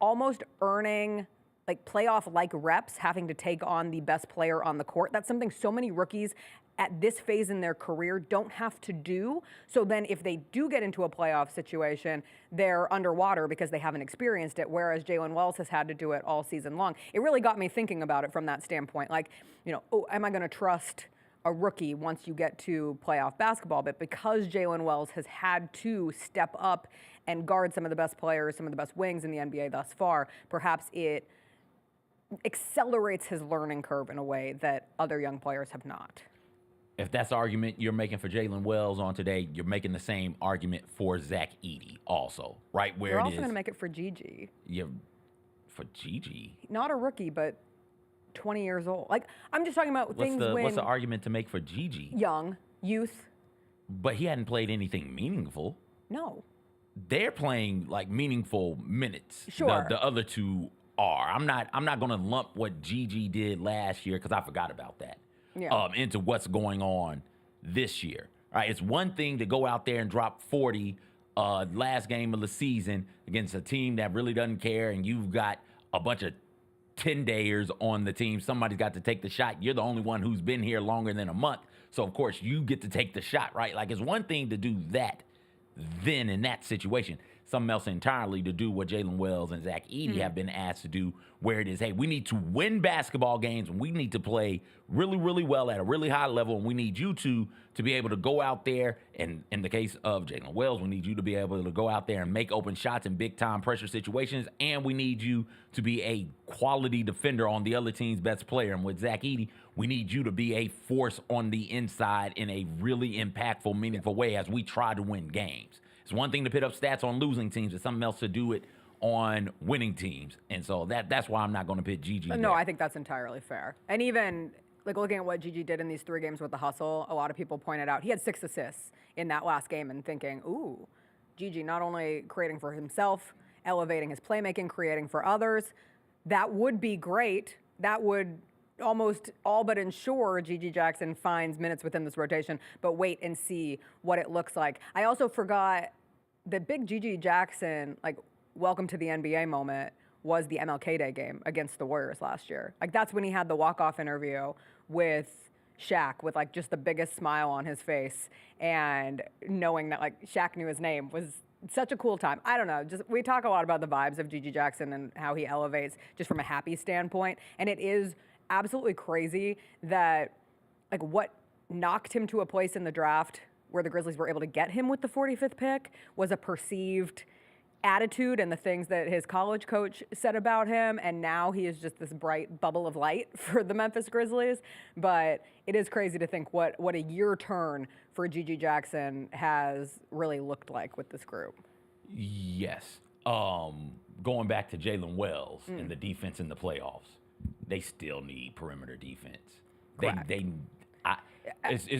Speaker 2: almost earning like playoff-like reps, having to take on the best player on the court. That's something so many rookies at this phase in their career don't have to do. So then if they do get into a playoff situation, they're underwater because they haven't experienced it, whereas Jalen Wells has had to do it all season long. It really got me thinking about it from that standpoint. Like, am I going to trust a rookie once you get to playoff basketball? But because Jalen Wells has had to step up and guard some of the best players, some of the best wings in the NBA thus far, perhaps it accelerates his learning curve in a way that other young players have not.
Speaker 1: If that's the argument you're making for Jalen Wells on today, you're making the same argument for Zach Edey also, right? Where
Speaker 2: You're
Speaker 1: it
Speaker 2: also
Speaker 1: is.
Speaker 2: going to make it for Gigi.
Speaker 1: Yeah, for Gigi.
Speaker 2: Not a rookie, but 20 years old. Like, I'm just talking about things when...
Speaker 1: What's the argument to make for Gigi?
Speaker 2: Young, youth.
Speaker 1: But he hadn't played anything meaningful.
Speaker 2: No.
Speaker 1: They're playing, like, meaningful minutes.
Speaker 2: Sure.
Speaker 1: The other two are. I'm not going to lump what Gigi did last year, because I forgot about that.
Speaker 2: Yeah.
Speaker 1: Into what's going on this year. All right, it's one thing to go out there and drop 40 last game of the season against a team that really doesn't care, and you've got a bunch of 10-dayers on the team. Somebody's got to take the shot. You're the only one who's been here longer than a month, so of course you get to take the shot, right? Like, it's one thing to do that then in that situation. Something else entirely to do what Jalen Wells and Zach Edey have been asked to do, where it is, hey, we need to win basketball games, and we need to play really, really well at a really high level, and we need you to be able to go out there, and in the case of Jalen Wells, we need you to be able to go out there and make open shots in big-time pressure situations, and we need you to be a quality defender on the other team's best player. And with Zach Edey, we need you to be a force on the inside in a really impactful, meaningful way as we try to win games. It's one thing to put up stats on losing teams. It's something else to do it on winning teams. And so that's why I'm not going to pit Gigi
Speaker 2: No,
Speaker 1: there.
Speaker 2: I think that's entirely fair. And even like looking at what Gigi did in these 3 games with the hustle, a lot of people pointed out he had 6 assists in that last game, and thinking, ooh, Gigi not only creating for himself, elevating his playmaking, creating for others. That would be great. That would almost all but ensure Gigi Jackson finds minutes within this rotation, but wait and see what it looks like. I also forgot the big Gigi Jackson, like, welcome to the NBA moment was the MLK Day game against the Warriors last year. Like, that's when he had the walk-off interview with Shaq with, like, just the biggest smile on his face, and knowing that, like, Shaq knew his name was such a cool time. I don't know, just we talk a lot about the vibes of Gigi Jackson and how he elevates just from a happy standpoint, and it is absolutely crazy that, like, what knocked him to a place in the draft where the Grizzlies were able to get him with the 45th pick was a perceived attitude and the things that his college coach said about him, and now he is just this bright bubble of light for the Memphis Grizzlies. But it is crazy to think what a year turn for Gigi Jackson has really looked like with this group.
Speaker 1: Yes. Going back to Jalen Wells and the defense in the playoffs, they still need perimeter defense.
Speaker 2: The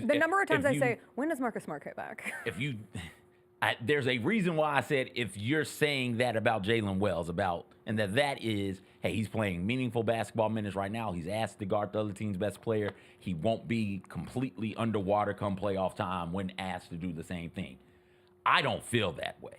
Speaker 2: number of times I say, when does Marcus Smart get back?
Speaker 1: There's a reason why I said if you're saying that about Jalen Wells, and that is, hey, he's playing meaningful basketball minutes right now. He's asked to guard the other team's best player. He won't be completely underwater come playoff time when asked to do the same thing. I don't feel that way.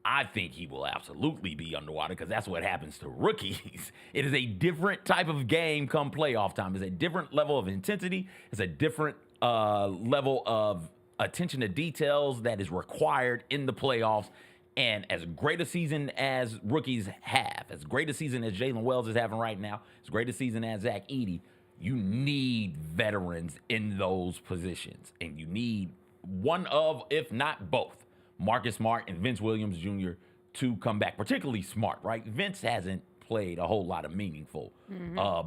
Speaker 1: I think he will absolutely be underwater, because that's what happens to rookies. It is a different type of game come playoff time. It's a different level of intensity. It's a different level of attention to details that is required in the playoffs. And as great a season as rookies have, as great a season as Jalen Wells is having right now, as great a season as Zach Edey, you need veterans in those positions. And you need one of, if not both, Marcus Smart and Vince Williams Jr. to come back, particularly Smart, right? Vince hasn't played a whole lot of meaningful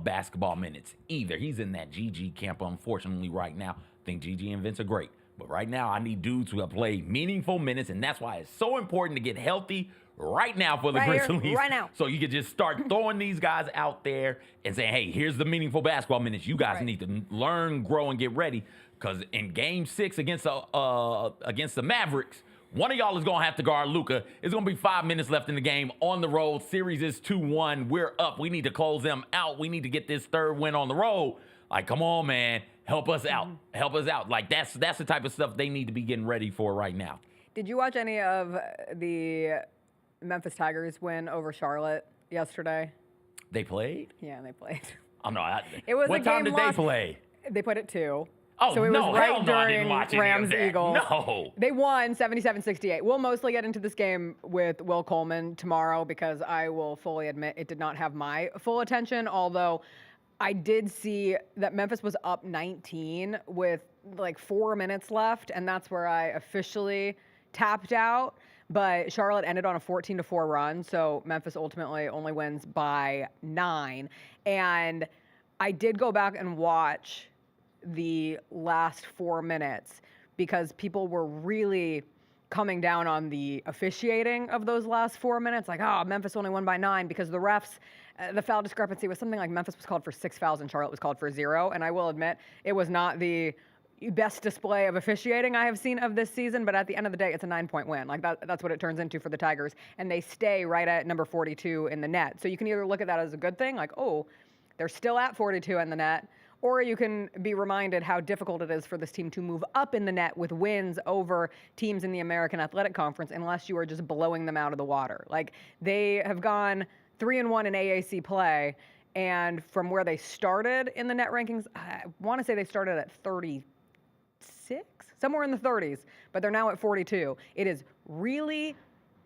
Speaker 1: basketball minutes either. He's in that GG camp, unfortunately, right now. I think GG and Vince are great. But right now, I need dudes who have played meaningful minutes, and that's why it's so important to get healthy right now for the Grizzlies.
Speaker 2: Right now.
Speaker 1: So you can just start throwing these guys out there and saying, hey, here's the meaningful basketball minutes. You guys need to learn, grow, and get ready, because in Game 6 against the Mavericks, one of y'all is going to have to guard Luka. It's going to be 5 minutes left in the game on the road. Series is 2-1. We're up. We need to close them out. We need to get this 3rd win on the road. Like, come on, man. Help us out. Help us out. Like, that's the type of stuff they need to be getting ready for right now.
Speaker 2: Did you watch any of the Memphis Tigers win over Charlotte yesterday?
Speaker 1: They played?
Speaker 2: Yeah, they played.
Speaker 1: I'm not.
Speaker 2: It was
Speaker 1: what time did they play?
Speaker 2: They played at 2.
Speaker 1: Oh,
Speaker 2: so it
Speaker 1: no,
Speaker 2: was right
Speaker 1: hell no, I didn't
Speaker 2: during
Speaker 1: watch any of
Speaker 2: Rams
Speaker 1: that.
Speaker 2: Eagles.
Speaker 1: No.
Speaker 2: They won 77-68. We'll mostly get into this game with Will Coleman tomorrow, because I will fully admit it did not have my full attention, although I did see that Memphis was up 19 with like 4 minutes left, and that's where I officially tapped out. but Charlotte ended on a 14-4 run, so Memphis ultimately only wins by 9. And I did go back and watch the last 4 minutes because people were really coming down on the officiating of those last 4 minutes. Like, Memphis only won by 9 because the refs, the foul discrepancy was something like Memphis was called for 6 fouls and Charlotte was called for 0. And I will admit, it was not the best display of officiating I have seen of this season, but at the end of the day, it's a 9-point win. Like that's what it turns into for the Tigers. And they stay right at number 42 in the net. So you can either look at that as a good thing, like, oh, they're still at 42 in the net, or you can be reminded how difficult it is for this team to move up in the net with wins over teams in the American Athletic Conference unless you are just blowing them out of the water. Like, they have gone 3-1 in AAC play, and from where they started in the net rankings, I want to say they started at 36, somewhere in the 30s, but they're now at 42. It is really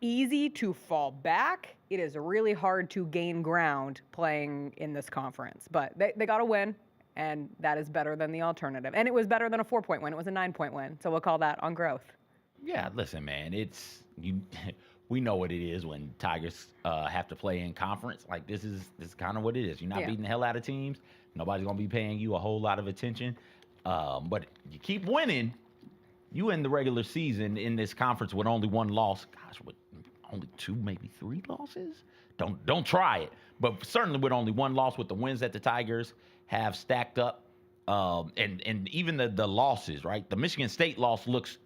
Speaker 2: easy to fall back. It is really hard to gain ground playing in this conference, but they got to win. And that is better than the alternative. And it was better than a 4-point win. It was a 9-point win. So we'll call that on growth.
Speaker 1: Yeah, listen, man. We know what it is when Tigers have to play in conference. Like, this is kind of what it is. You're not beating the hell out of teams. Nobody's going to be paying you a whole lot of attention. But you keep winning. You end the regular season in this conference with only 1 loss. Gosh, with only 2, maybe 3 losses? Don't try it. But certainly with only 1 loss, with the wins that the Tigers have stacked up, and even the losses, right? The Michigan State loss looks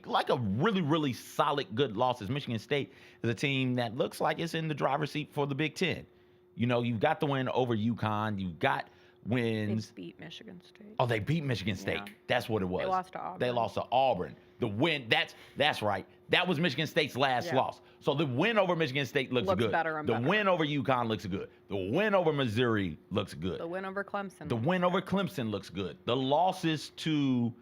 Speaker 1: like a really, really solid, good loss. Michigan State is a team that looks like it's in the driver's seat for the Big Ten. You know, you've got the win over UConn. You've got wins.
Speaker 2: They beat Michigan State.
Speaker 1: Oh, they beat Michigan State.
Speaker 2: Yeah.
Speaker 1: That's what it was.
Speaker 2: They lost to Auburn.
Speaker 1: They lost to Auburn. The win, that's right. That was Michigan State's last loss. So the win over Michigan State looks good.
Speaker 2: Better and
Speaker 1: the
Speaker 2: better.
Speaker 1: win over UConn looks good. The win over Missouri looks good.
Speaker 2: The win over Clemson.
Speaker 1: The win over Clemson looks good. The losses to,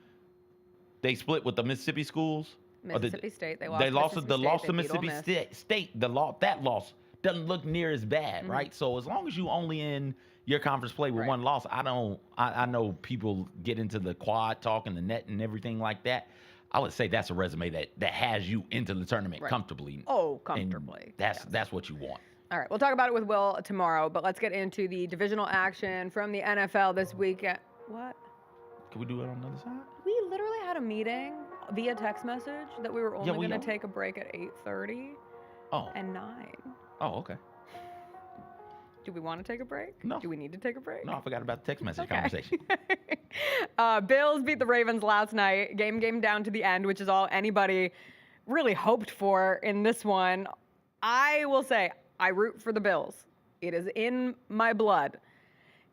Speaker 1: they split with the Mississippi schools.
Speaker 2: Mississippi State. They
Speaker 1: lost
Speaker 2: to
Speaker 1: Mississippi State. That loss doesn't look near as bad, right? So as long as you only in your conference play with 1 loss, I know people get into the quad talk and the net and everything like that. I would say that's a resume that has you into the tournament comfortably.
Speaker 2: Oh, comfortably.
Speaker 1: And that's what you want.
Speaker 2: All right, we'll talk about it with Will tomorrow, but let's get into the divisional action from the NFL this weekend. What?
Speaker 1: Can we do it on the other side?
Speaker 2: We literally had a meeting via text message that we were only going to take a break at 8:30 and 9.
Speaker 1: Oh, okay.
Speaker 2: Do we want to take a break?
Speaker 1: No.
Speaker 2: Do we need to take a break?
Speaker 1: No, I forgot about the text message conversation.
Speaker 2: Bills beat the Ravens last night. Game down to the end, which is all anybody really hoped for in this one. I will say, I root for the Bills. It is in my blood.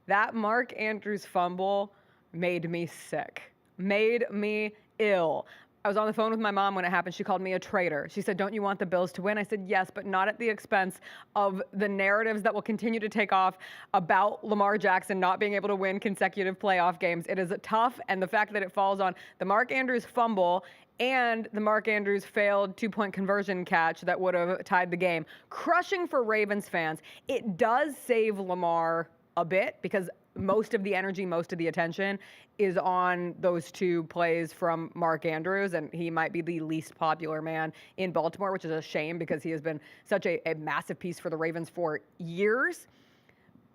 Speaker 2: That Mark Andrews fumble made me sick, made me ill. I was on the phone with my mom when it happened. She called me a traitor. She said, "Don't you want the Bills to win?" I said, "Yes, but not at the expense of the narratives that will continue to take off about Lamar Jackson not being able to win consecutive playoff games." It is tough, and the fact that it falls on the Mark Andrews fumble and the Mark Andrews failed 2-point conversion catch that would have tied the game. Crushing for Ravens fans. It does save Lamar a bit because most of the energy, most of the attention is on those 2 plays from Mark Andrews, and he might be the least popular man in Baltimore, which is a shame because he has been such a massive piece for the Ravens for years.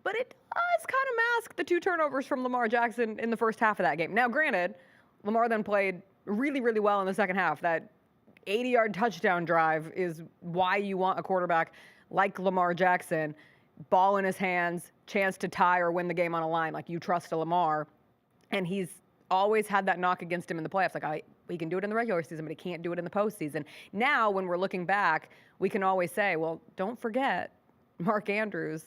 Speaker 2: But it does kind of mask the 2 turnovers from Lamar Jackson in the first half of that game. Now, granted, Lamar then played really, really well in the second half. That 80-yard touchdown drive is why you want a quarterback like Lamar Jackson. Ball in his hands, chance to tie or win the game on a line. Like, you trust a Lamar. And he's always had that knock against him in the playoffs. Like, he can do it in the regular season, but he can't do it in the postseason. Now, when we're looking back, we can always say, well, don't forget Mark Andrews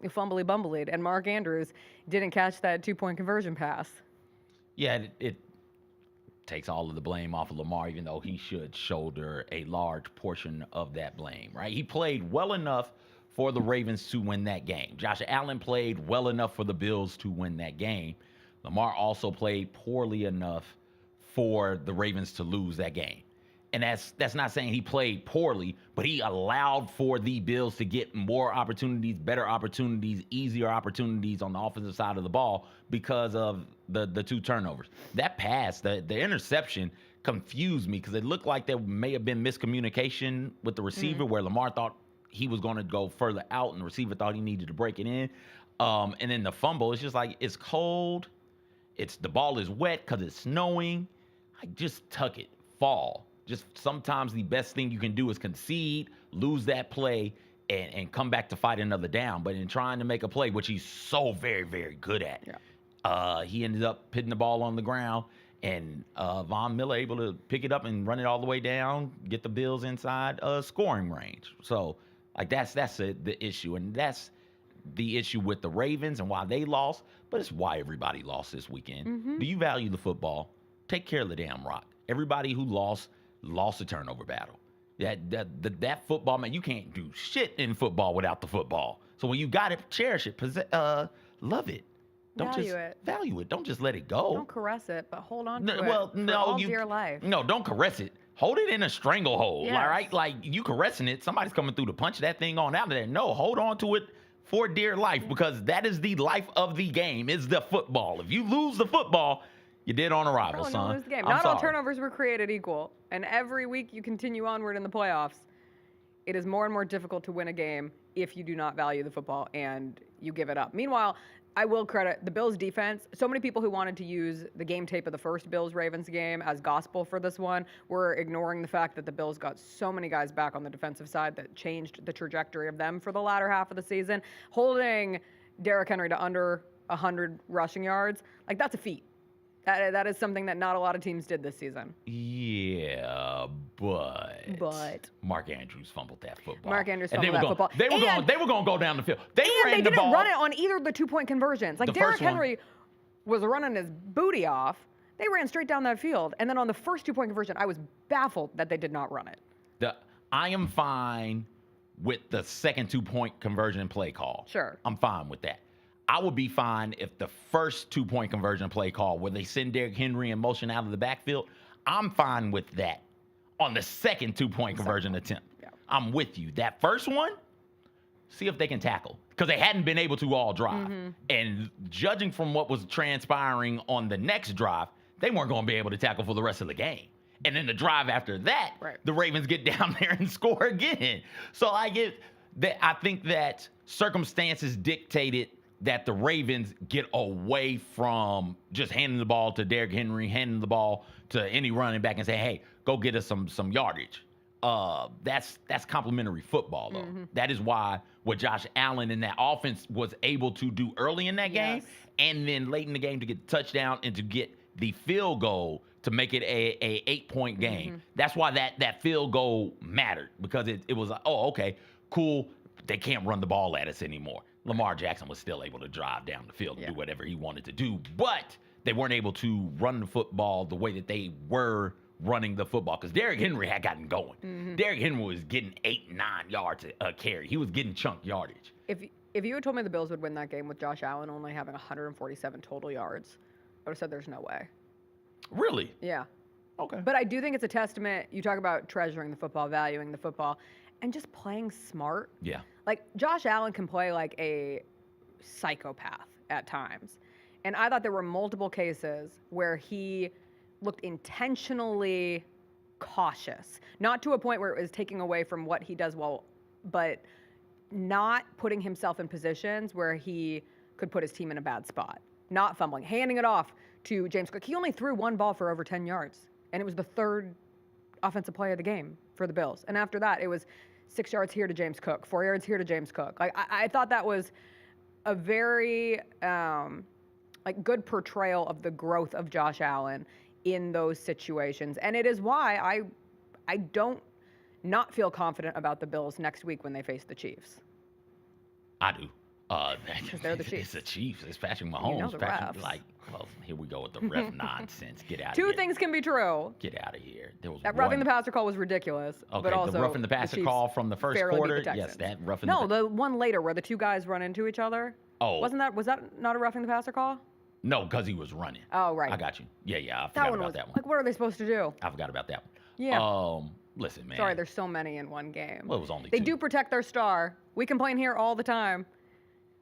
Speaker 2: fumbly-bumbled, and Mark Andrews didn't catch that 2-point conversion pass.
Speaker 1: Yeah, it takes all of the blame off of Lamar, even though he should shoulder a large portion of that blame, right? He played well enough for the Ravens to win that game. Josh Allen played well enough for the Bills to win that game. Lamar also played poorly enough for the Ravens to lose that game. And that's not saying he played poorly, but he allowed for the Bills to get more opportunities, better opportunities, easier opportunities on the offensive side of the ball because of the 2 turnovers. That pass, the interception, confused me because it looked like there may have been miscommunication with the receiver where Lamar thought he was going to go further out and the receiver thought he needed to break it in. And then the fumble, it's just like, it's cold. The ball is wet because it's snowing. Like, just tuck it, fall. Just sometimes the best thing you can do is concede, lose that play, and come back to fight another down. But in trying to make a play, which he's so very, very good at, he ended up hitting the ball on the ground, and Von Miller able to pick it up and run it all the way down, get the Bills inside scoring range. So, like, that's the issue, and that's the issue with the Ravens and why they lost, but it's why everybody lost this weekend. Do you value the football? Take care of the damn rock. Everybody who lost a turnover battle. That football, man, you can't do shit in football without the football. So when you got it, cherish it, love it. Value it. Don't just let it go.
Speaker 2: Don't caress it, but hold on to
Speaker 1: it for
Speaker 2: all dear life.
Speaker 1: No, don't caress it. Hold it in a stranglehold,
Speaker 2: Yes.
Speaker 1: all right? Like, you caressing it, somebody's coming through to punch that thing on out of there. No, hold on to it for dear life, because that is the life of the game, is the football. If you lose the football, you're dead on arrival,
Speaker 2: Probably
Speaker 1: son.
Speaker 2: gonna lose the game.
Speaker 1: I'm
Speaker 2: Not all
Speaker 1: sorry.
Speaker 2: turnovers were created equal, and every week you continue onward in the playoffs. It is more and more difficult to win a game if you do not value the football and you give it up. Meanwhile, I will credit the Bills' defense. So many people who wanted to use the game tape of the first Bills-Ravens game as gospel for this one were ignoring the fact that the Bills got so many guys back on the defensive side that changed the trajectory of them for the latter half of the season. Holding Derrick Henry to under 100 rushing yards, like, that's a feat. That is something that not a lot of teams did this season.
Speaker 1: Yeah, but Mark Andrews fumbled that football.
Speaker 2: Mark Andrews fumbled that football.
Speaker 1: They were going to go down the field. They ran
Speaker 2: didn't
Speaker 1: the ball.
Speaker 2: run it on either of the 2-point conversions. Like,
Speaker 1: The
Speaker 2: Derrick
Speaker 1: first one.
Speaker 2: Henry was running his booty off. They ran straight down that field. And then on the first 2-point conversion, I was baffled that they did not run it.
Speaker 1: I am fine with the second 2-point conversion play call.
Speaker 2: Sure.
Speaker 1: I'm fine with that. I would be fine if the first 2-point conversion play call, where they send Derrick Henry in motion out of the backfield, I'm fine with that on the second 2-point conversion attempt.
Speaker 2: Yeah.
Speaker 1: I'm with you. That first one, see if they can tackle, because they hadn't been able to all drive. And judging from what was transpiring on the next drive, they weren't going to be able to tackle for the rest of the game. And then the drive after that, the Ravens get down there and score again. So I think that circumstances dictated that the Ravens get away from just handing the ball to Derrick Henry, handing the ball to any running back and say, hey, go get us some yardage. That's complimentary football, though. That is why what Josh Allen in that offense was able to do early in that game, and then late in the game to get the touchdown and to get the field goal to make it a 8-point game. That's why that field goal mattered, because it was like, oh, okay, cool. They can't run the ball at us anymore. Lamar Jackson was still able to drive down the field and do whatever he wanted to do, but they weren't able to run the football the way that they were running the football, because Derrick Henry had gotten going. Derrick Henry was getting 8-9 yards a carry. He was getting chunk yardage.
Speaker 2: If you had told me the Bills would win that game with Josh Allen only having 147 total yards, I would have said there's no way.
Speaker 1: Really?
Speaker 2: Yeah.
Speaker 1: Okay.
Speaker 2: But I do think it's a testament. You talk about treasuring the football, valuing the football, and just playing smart.
Speaker 1: Yeah.
Speaker 2: Like, Josh Allen can play like a psychopath at times. And I thought there were multiple cases where he looked intentionally cautious. Not to a point where it was taking away from what he does well, but not putting himself in positions where he could put his team in a bad spot. Not fumbling, handing it off to James Cook. He only threw one ball for over 10 yards, and it was the third offensive play of the game for the Bills. And after that, it was 6 yards here to James Cook, 4 yards here to James Cook. Like, I thought that was a very good portrayal of the growth of Josh Allen in those situations. And it is why I don't not feel confident about the Bills next week when they face the Chiefs.
Speaker 1: I do.
Speaker 2: Because they're the Chiefs.
Speaker 1: It's the Chiefs. It's Patrick Mahomes.
Speaker 2: You know the refs.
Speaker 1: Well, here we go with the ref nonsense. Get out of
Speaker 2: Two
Speaker 1: here.
Speaker 2: things can be true.
Speaker 1: Get out of here. There was
Speaker 2: That roughing the passer call was ridiculous.
Speaker 1: Okay,
Speaker 2: but also
Speaker 1: the roughing the passer call from the first quarter. Yes, that roughing.
Speaker 2: No, the one later where the two guys run into each other.
Speaker 1: Oh,
Speaker 2: was that not a roughing the passer call?
Speaker 1: No, because he was running.
Speaker 2: Oh, right.
Speaker 1: I got you. Yeah, I
Speaker 2: That
Speaker 1: forgot
Speaker 2: one
Speaker 1: about
Speaker 2: was
Speaker 1: that one.
Speaker 2: like, what are they supposed to do?
Speaker 1: I forgot about that one.
Speaker 2: Yeah.
Speaker 1: Listen, man.
Speaker 2: Sorry, there's so many in one game.
Speaker 1: Well, it was only
Speaker 2: They
Speaker 1: two.
Speaker 2: do protect their star. We complain here all the time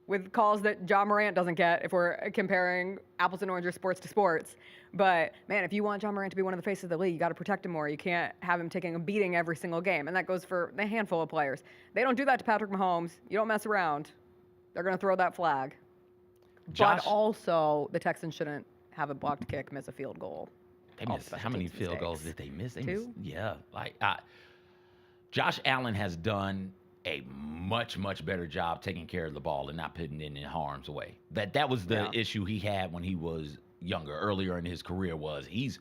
Speaker 2: with calls that John Morant doesn't get if we're comparing apples and oranges, sports to sports. But, man, if you want John Morant to be one of the faces of the league, you got to protect him more. You can't have him taking a beating every single game. And that goes for a handful of players. They don't do that to Patrick Mahomes. You don't mess around. They're going to throw that flag. But also, the Texans shouldn't have a blocked kick, miss a field goal.
Speaker 1: They missed, how many field goals did they miss? They
Speaker 2: 2?
Speaker 1: Yeah. Josh Allen has done a much, much better job taking care of the ball and not putting it in harm's way. That was the issue he had when he was younger, earlier in his career, was he's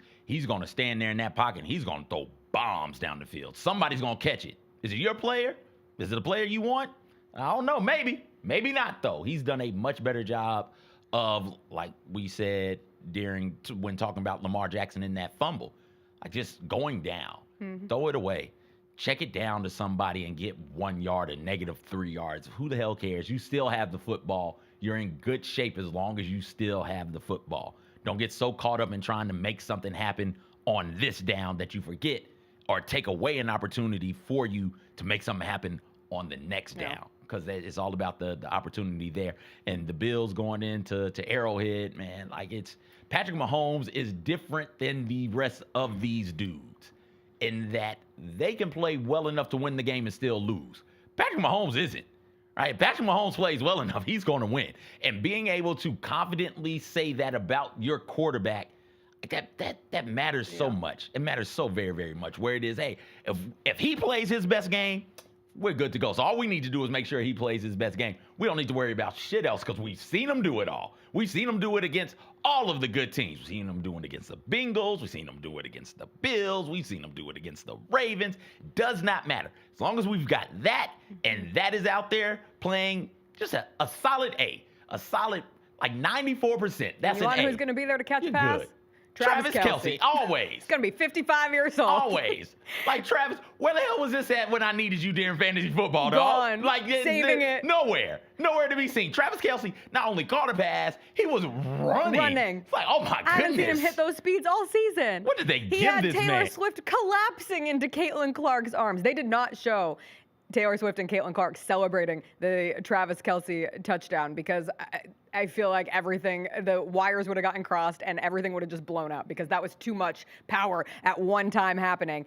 Speaker 1: going to stand there in that pocket and he's going to throw bombs down the field. Somebody's going to catch it. Is it your player? Is it a player you want? I don't know. Maybe. Maybe not, though. He's done a much better job of, like we said when talking about Lamar Jackson in that fumble, like just going down, throw it away. Check it down to somebody and get 1 yard or -3 yards. Who the hell cares? You still have the football. You're in good shape as long as you still have the football. Don't get so caught up in trying to make something happen on this down that you forget or take away an opportunity for you to make something happen on the next down, because it's all about the opportunity there. And the Bills going into Arrowhead, man, like Patrick Mahomes is different than the rest of these dudes in that they can play well enough to win the game and still lose. Patrick Mahomes isn't. Right? Patrick Mahomes plays well enough, he's going to win. And being able to confidently say that about your quarterback, that matters so much. It matters so very, very much. Where it is, hey, if he plays his best game, we're good to go. So all we need to do is make sure he plays his best game. We don't need to worry about shit else because we've seen him do it all. We've seen him do it against all of the good teams. We've seen him do it against the Bengals. We've seen him do it against the Bills. We've seen him do it against the Ravens. Does not matter. As long as we've got that and that is out there playing just a solid A. A solid, like 94%. That's
Speaker 2: you
Speaker 1: an
Speaker 2: want
Speaker 1: A.
Speaker 2: who's going to be there to catch a
Speaker 1: You're
Speaker 2: pass?
Speaker 1: good.
Speaker 2: Travis
Speaker 1: Kelce, always.
Speaker 2: He's going to be 55 years old.
Speaker 1: Always. Like, Travis, where the hell was this at when I needed you during fantasy football, dog?
Speaker 2: Gone.
Speaker 1: Like,
Speaker 2: Saving it.
Speaker 1: Nowhere. Nowhere to be seen. Travis Kelce not only caught a pass, he was running. It's like, oh, my goodness.
Speaker 2: I haven't seen him hit those speeds all season.
Speaker 1: What did they give this man?
Speaker 2: He had Taylor Swift collapsing into Caitlin Clark's arms. They did not show Taylor Swift and Caitlin Clark celebrating the Travis Kelce touchdown because I feel like the wires would have gotten crossed and everything would have just blown up because that was too much power at one time happening.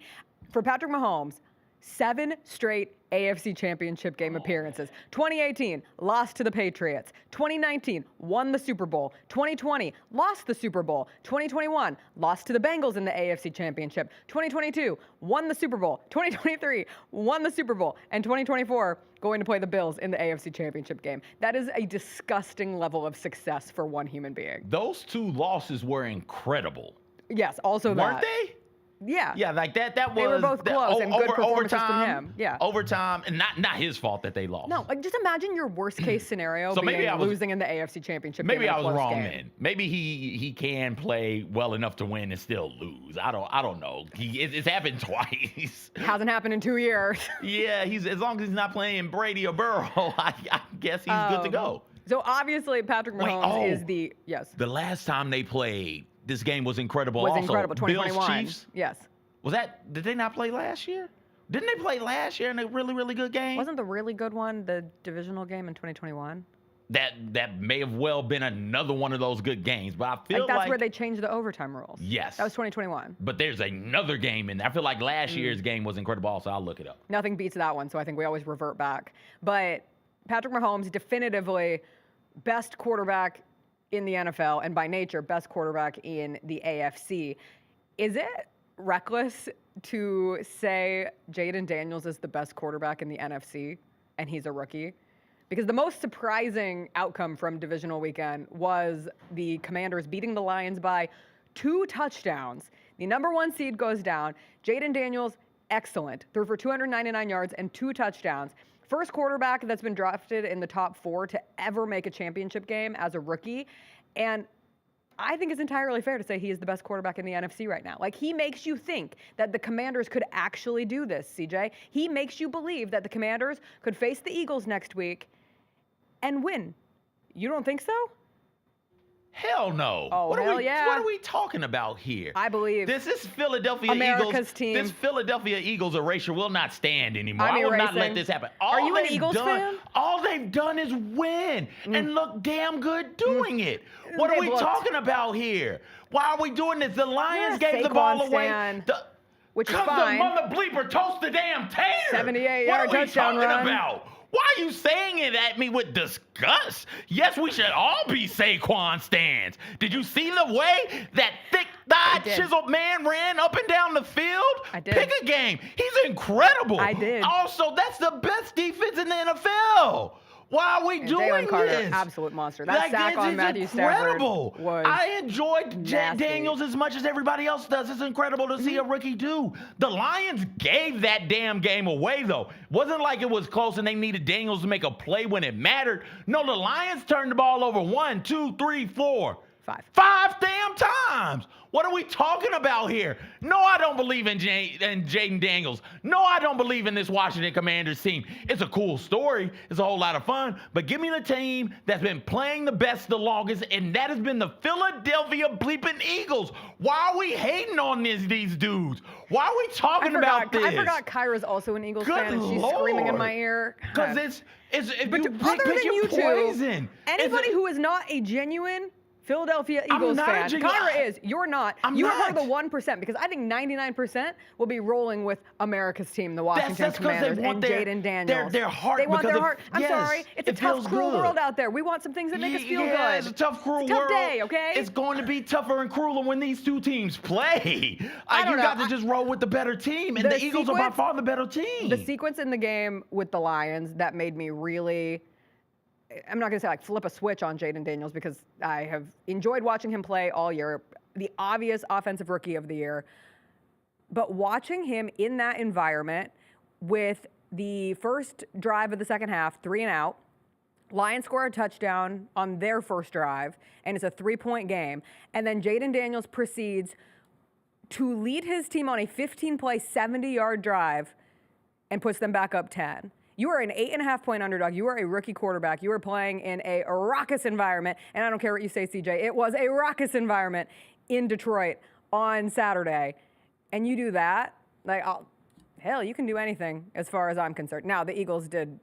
Speaker 2: For Patrick Mahomes, 7 straight AFC Championship game appearances. 2018, lost to the Patriots. 2019, won the Super Bowl. 2020, lost the Super Bowl. 2021, lost to the Bengals in the AFC Championship. 2022, won the Super Bowl. 2023, won the Super Bowl. And 2024, going to play the Bills in the AFC Championship game. That is a disgusting level of success for one human being.
Speaker 1: Those 2 losses were incredible.
Speaker 2: Yes, also
Speaker 1: Weren't they?
Speaker 2: Yeah.
Speaker 1: Yeah, like that was.
Speaker 2: They were both close and good performances from him. Yeah.
Speaker 1: Overtime, and not his fault that they lost.
Speaker 2: No, like just imagine your worst case scenario
Speaker 1: So
Speaker 2: being
Speaker 1: maybe
Speaker 2: losing in the AFC Championship
Speaker 1: Maybe
Speaker 2: game.
Speaker 1: I was wrong
Speaker 2: game.
Speaker 1: then. Maybe he can play well enough to win and still lose. I don't know. It's happened twice.
Speaker 2: Hasn't happened in 2 years.
Speaker 1: Yeah, as long as he's not playing Brady or Burrow, I guess he's good to go.
Speaker 2: So obviously Patrick Mahomes is the
Speaker 1: The last time they played, this game was incredible.
Speaker 2: Was
Speaker 1: also.
Speaker 2: incredible. 2021.
Speaker 1: Bills Chiefs.
Speaker 2: Yes.
Speaker 1: Did they not play last year? Didn't they play last year in a really, really good game?
Speaker 2: Wasn't the really good one the divisional game in 2021?
Speaker 1: That may have well been another one of those good games, but I feel like
Speaker 2: that's where they changed the overtime rules.
Speaker 1: Yes.
Speaker 2: That was 2021.
Speaker 1: But there's another game in there. I feel like last year's game was incredible also. I'll look it up.
Speaker 2: Nothing beats that one, so I think we always revert back. But Patrick Mahomes, definitively best quarterback in the NFL, and by nature, best quarterback in the AFC. Is it reckless to say Jaden Daniels is the best quarterback in the NFC and he's a rookie? Because the most surprising outcome from Divisional Weekend was the Commanders beating the Lions by 2 touchdowns. The number 1 seed goes down. Jaden Daniels, excellent. Threw for 299 yards and 2 touchdowns. First quarterback that's been drafted in the top 4 to ever make a championship game as a rookie. And I think it's entirely fair to say he is the best quarterback in the NFC right now. Like, he makes you think that the Commanders could actually do this, CJ. He makes you believe that the Commanders could face the Eagles next week and win. You don't think so?
Speaker 1: Hell no.
Speaker 2: Oh,
Speaker 1: What
Speaker 2: hell yeah.
Speaker 1: What are we talking about here?
Speaker 2: I believe
Speaker 1: This is Philadelphia
Speaker 2: America's
Speaker 1: Eagles.
Speaker 2: team.
Speaker 1: This Philadelphia Eagles erasure will not stand anymore.
Speaker 2: I'm
Speaker 1: I will not
Speaker 2: erasing.
Speaker 1: let this happen.
Speaker 2: Are you an
Speaker 1: they've
Speaker 2: Eagles
Speaker 1: done,
Speaker 2: fan?
Speaker 1: All they've done is win and look damn good doing it. What are we talking about here? Why are we doing this? The Lions
Speaker 2: You're a
Speaker 1: gave the ball
Speaker 2: Saquon
Speaker 1: away.
Speaker 2: stan, which is
Speaker 1: Because
Speaker 2: fine.
Speaker 1: the mother bleeper toast the damn tater.
Speaker 2: 78-yard
Speaker 1: What are we
Speaker 2: touchdown
Speaker 1: talking
Speaker 2: run.
Speaker 1: about? Why are you saying it at me with disgust? Yes, we should all be Saquon stans. Did you see the way that thick-thighed, chiseled man ran up and down the field?
Speaker 2: I did.
Speaker 1: Pick a game. He's incredible.
Speaker 2: I did.
Speaker 1: Also, that's the best defense in the NFL. Why are we doing
Speaker 2: Jalen Carter,
Speaker 1: this?
Speaker 2: absolute monster. That sack
Speaker 1: it's
Speaker 2: on Matthew Stafford
Speaker 1: incredible.
Speaker 2: was
Speaker 1: I enjoyed
Speaker 2: nasty.
Speaker 1: Daniels as much as everybody else does. It's incredible to see a rookie do. The Lions gave that damn game away, though. Wasn't like it was close and they needed Daniels to make a play when it mattered. No, the Lions turned the ball over 1, 2, 3, 4. 5 damn times. What are we talking about here? No, I don't believe in Jaden Daniels. No, I don't believe in this Washington Commanders team. It's a cool story. It's a whole lot of fun. But give me the team that's been playing the best the longest, and that has been the Philadelphia bleeping Eagles. Why are we hating on these dudes? Why are we talking about this?
Speaker 2: I forgot Kyra's also an Eagles
Speaker 1: Good
Speaker 2: fan, and she's
Speaker 1: Lord.
Speaker 2: screaming in my ear.
Speaker 1: Because it's if
Speaker 2: But
Speaker 1: you
Speaker 2: other
Speaker 1: pick
Speaker 2: than
Speaker 1: your
Speaker 2: you
Speaker 1: poison.
Speaker 2: two, anybody who is not a genuine Philadelphia
Speaker 1: I'm
Speaker 2: Eagles
Speaker 1: not a
Speaker 2: fan.
Speaker 1: genuine-
Speaker 2: Kyra is. You're not.
Speaker 1: I'm
Speaker 2: you are
Speaker 1: not.
Speaker 2: part of the 1%, because I think 99% will be rolling with America's team, the Washington
Speaker 1: That's 'cause they
Speaker 2: Commanders,
Speaker 1: want
Speaker 2: and
Speaker 1: their-
Speaker 2: Jaden Daniels.
Speaker 1: their heart,
Speaker 2: They want
Speaker 1: because
Speaker 2: their
Speaker 1: of-
Speaker 2: heart. I'm
Speaker 1: yes,
Speaker 2: sorry. It's a
Speaker 1: it
Speaker 2: tough,
Speaker 1: feels
Speaker 2: cruel
Speaker 1: good.
Speaker 2: world out there. We want some things that make us feel
Speaker 1: Yeah,
Speaker 2: good.
Speaker 1: it's a tough, cruel
Speaker 2: it's a tough
Speaker 1: world.
Speaker 2: day, okay?
Speaker 1: It's going to be tougher and crueler when these two teams play.
Speaker 2: I don't
Speaker 1: You
Speaker 2: know.
Speaker 1: got to just roll with the better team, and the Eagles are by far the better team.
Speaker 2: The sequence in the game with the Lions that made me really, I'm not going to say like flip a switch on Jaden Daniels, because I have enjoyed watching him play all year. The obvious offensive rookie of the year. But watching him in that environment with the first drive of the second half, 3 and out, Lions score a touchdown on their first drive, and it's a 3-point game. And then Jaden Daniels proceeds to lead his team on a 15-play, 70-yard drive and puts them back up 10. You are an 8.5-point underdog. You are a rookie quarterback. You are playing in a raucous environment. And I don't care what you say, CJ. It was a raucous environment in Detroit on Saturday. And you do that, like, hell, you can do anything as far as I'm concerned. Now, the Eagles did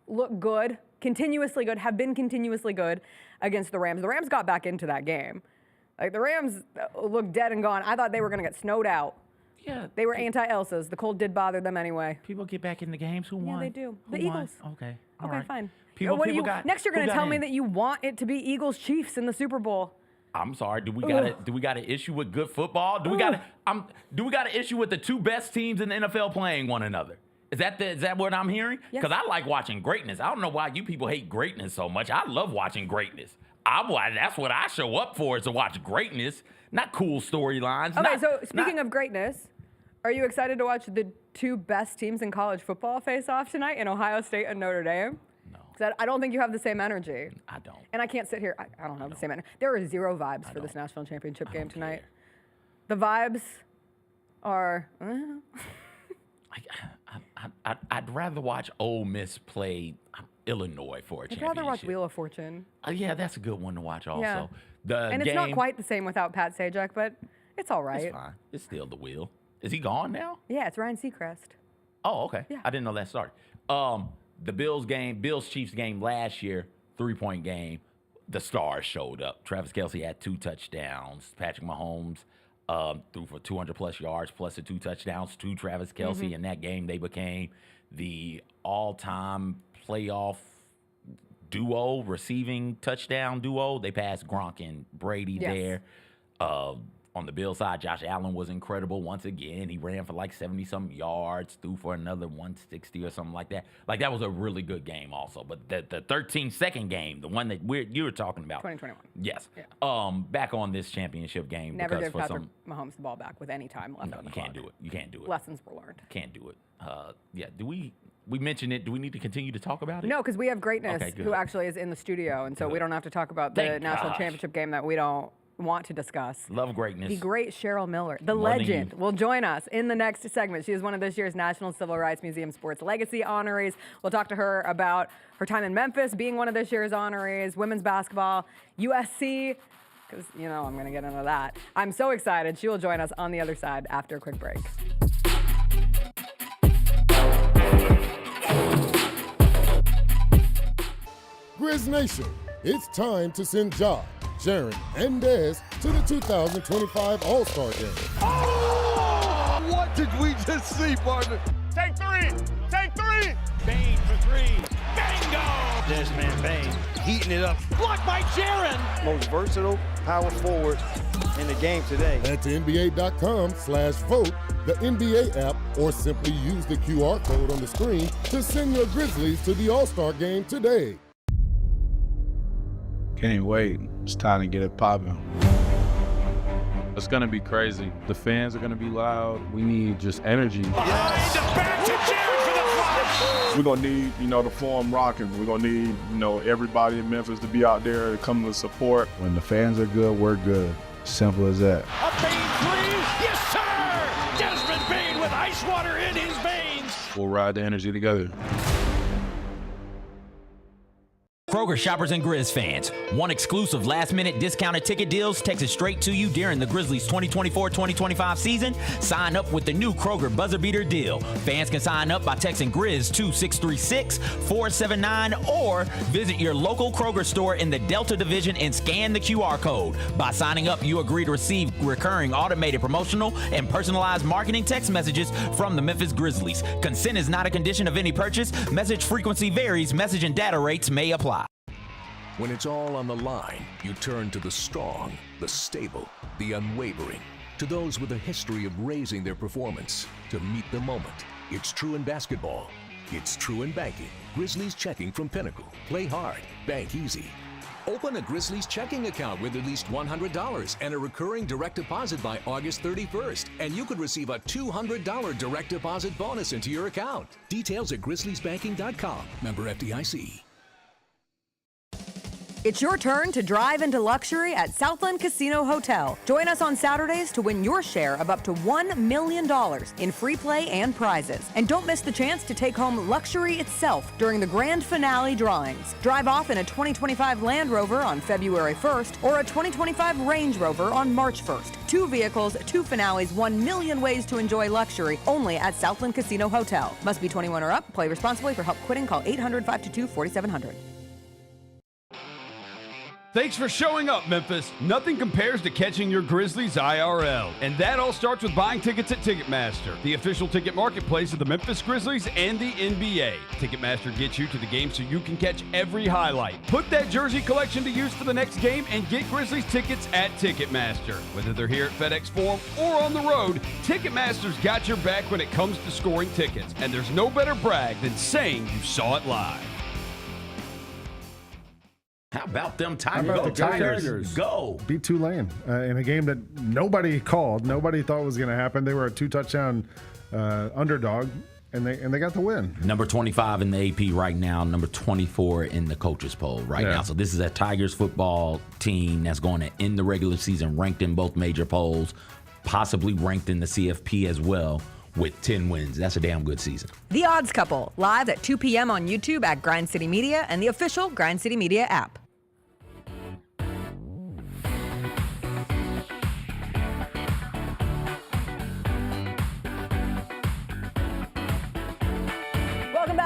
Speaker 2: look good, continuously good, have been continuously good against the Rams. The Rams got back into that game. Like, the Rams looked dead and gone. I thought they were going to get snowed out.
Speaker 1: Yeah.
Speaker 2: They were anti-Elsas. The cold did bother them anyway.
Speaker 1: People get back in the games. Who won?
Speaker 2: Yeah, they do.
Speaker 1: Who
Speaker 2: The
Speaker 1: won?
Speaker 2: Eagles.
Speaker 1: Okay. All
Speaker 2: Okay,
Speaker 1: right.
Speaker 2: fine.
Speaker 1: People got,
Speaker 2: next, you're going
Speaker 1: who
Speaker 2: to
Speaker 1: got
Speaker 2: tell me
Speaker 1: in?
Speaker 2: that you want it to be Eagles-Chiefs in the Super Bowl.
Speaker 1: I'm sorry. Do we got an issue with good football? Do we got an issue with the two best teams in the NFL playing one another? Is that what I'm hearing?
Speaker 2: Yes.
Speaker 1: Because I like watching greatness. I don't know why you people hate greatness so much. I love watching greatness. That's what I show up for, is to watch greatness, not cool storylines.
Speaker 2: Okay, so speaking of greatness, are you excited to watch the two best teams in college football face off tonight in Ohio State and Notre Dame? No. Because I don't think you have the same energy.
Speaker 1: I don't.
Speaker 2: And I can't sit here. I don't have the same energy. There are zero vibes for this national championship game tonight. The vibes are.
Speaker 1: I'd rather watch Ole Miss play Illinois for a championship.
Speaker 2: I'd rather watch Wheel of Fortune.
Speaker 1: Yeah, that's a good one to watch also.
Speaker 2: Yeah.
Speaker 1: The
Speaker 2: and
Speaker 1: game,
Speaker 2: it's not quite the same without Pat Sajak, but it's all right.
Speaker 1: It's fine. It's still the wheel. Is he gone now?
Speaker 2: Yeah, it's Ryan Seacrest.
Speaker 1: Oh, okay.
Speaker 2: Yeah.
Speaker 1: I didn't know that started. The Bills-Chiefs game last year, 3-point game. The stars showed up. Travis Kelce had 2 touchdowns. Patrick Mahomes threw for 200-plus yards, plus the 2 touchdowns to Travis Kelce. In that game, they became the all-time playoff duo, receiving touchdown duo. They passed Gronk and Brady there. On the Bills side, Josh Allen was incredible once again. He ran for like 70-something yards, threw for another 160 or something like that. Like, that was a really good game also. But the 13-second game, the one that you were talking about.
Speaker 2: 2021.
Speaker 1: Yes.
Speaker 2: Yeah.
Speaker 1: Back on this championship game.
Speaker 2: Never
Speaker 1: because
Speaker 2: give Patrick Mahomes the ball back with any time left on the clock.
Speaker 1: You can't do it. You can't do it.
Speaker 2: Lessons were learned.
Speaker 1: Can't do it. Yeah, we mentioned it. Do we need to continue to talk about it?
Speaker 2: No, because we have Greatness,
Speaker 1: Okay, good.
Speaker 2: who actually is in the studio, and so we don't have to talk about the national championship game that we don't want to discuss.
Speaker 1: Love greatness.
Speaker 2: The great Cheryl Miller, the
Speaker 1: More than
Speaker 2: legend,
Speaker 1: you.
Speaker 2: will join us in the next segment. She is one of this year's National Civil Rights Museum Sports Legacy honorees. We'll talk to her about her time in Memphis, being one of this year's honorees, women's basketball, USC, because, you know, I'm going to get into that. I'm so excited. She will join us on the other side after a quick break.
Speaker 3: Grizz Nation, it's time to send Ja, Sharon, and Dez to the 2025 All-Star Game.
Speaker 4: Oh, what did we just see, partner?
Speaker 5: Take three. Take three.
Speaker 6: Bain for three. Bingo!
Speaker 7: This man Bain heating it up.
Speaker 6: Blocked by Jaron.
Speaker 7: Most versatile power forward in the game today.
Speaker 3: Head to NBA.com/vote, the NBA app, or simply use the QR code on the screen to send your Grizzlies to the All-Star Game today.
Speaker 19: Can't wait. It's time to get it popping. It's gonna be crazy. The fans are gonna be loud. We need just energy.
Speaker 6: Behind the back to Jaron for the flush.
Speaker 20: We're gonna need, the form rocking. We're gonna need, everybody in Memphis to be out there to come to support.
Speaker 19: When the fans are good, we're good. Simple as that.
Speaker 6: A Bain three. Yes, sir! Desmond Bain with ice water in his veins.
Speaker 19: We'll ride the energy together.
Speaker 1: Kroger shoppers and Grizz fans, one exclusive last-minute discounted ticket deals texted straight to you during the Grizzlies 2024-2025 season. Sign up with the new Kroger Buzzer Beater deal. Fans can sign up by texting Grizz to 636-479 or visit your local Kroger store in the Delta Division and scan the QR code. By signing up, you agree to receive recurring automated promotional and personalized marketing text messages from the Memphis Grizzlies. Consent is not a condition of any purchase. Message frequency varies. Message and data rates may apply.
Speaker 11: When it's all on the line, you turn to the strong, the stable, the unwavering. To those with a history of raising their performance, to meet the moment. It's true in basketball. It's true in banking. Grizzlies checking from Pinnacle. Play hard. Bank easy. Open a Grizzlies checking account with at least $100 and a recurring direct deposit by August 31st. And you could receive a $200 direct deposit bonus into your account. Details at grizzliesbanking.com. Member FDIC.
Speaker 2: It's your turn to drive into luxury at Southland Casino Hotel. Join us on Saturdays to win your share of up to $1 million in free play and prizes. And don't miss the chance to take home luxury itself during the grand finale drawings. Drive off in a 2025 Land Rover on February 1st or a 2025 Range Rover on March 1st. 2 vehicles, 2 finales, 1 million ways to enjoy luxury only at Southland Casino Hotel. Must be 21 or up. Play responsibly. For help quitting, call 800-522-4700.
Speaker 15: Thanks for showing up, Memphis. Nothing compares to catching your Grizzlies IRL. And that all starts with buying tickets at Ticketmaster, the official ticket marketplace of the Memphis Grizzlies and the NBA. Ticketmaster gets you to the game so you can catch every highlight. Put that jersey collection to use for the next game and get Grizzlies tickets at Ticketmaster. Whether they're here at FedEx Forum or on the road, Ticketmaster's got your back when it comes to scoring tickets. And there's no better brag than saying you saw it live.
Speaker 1: How about them
Speaker 18: How
Speaker 1: Tigers?
Speaker 18: about
Speaker 1: Go
Speaker 18: the Tigers?
Speaker 1: Go.
Speaker 18: Beat Tulane in a game that nobody called. Nobody thought was going to happen. They were a 2-touchdown underdog, and they got the win.
Speaker 1: Number 25 in the AP right now, number 24 in the coaches poll right now. So this is a Tigers football team that's going to end the regular season ranked in both major polls, possibly ranked in the CFP as well, with 10 wins. That's a damn good season.
Speaker 2: The Odds Couple, live at 2 p.m. on YouTube at Grind City Media and the official Grind City Media app.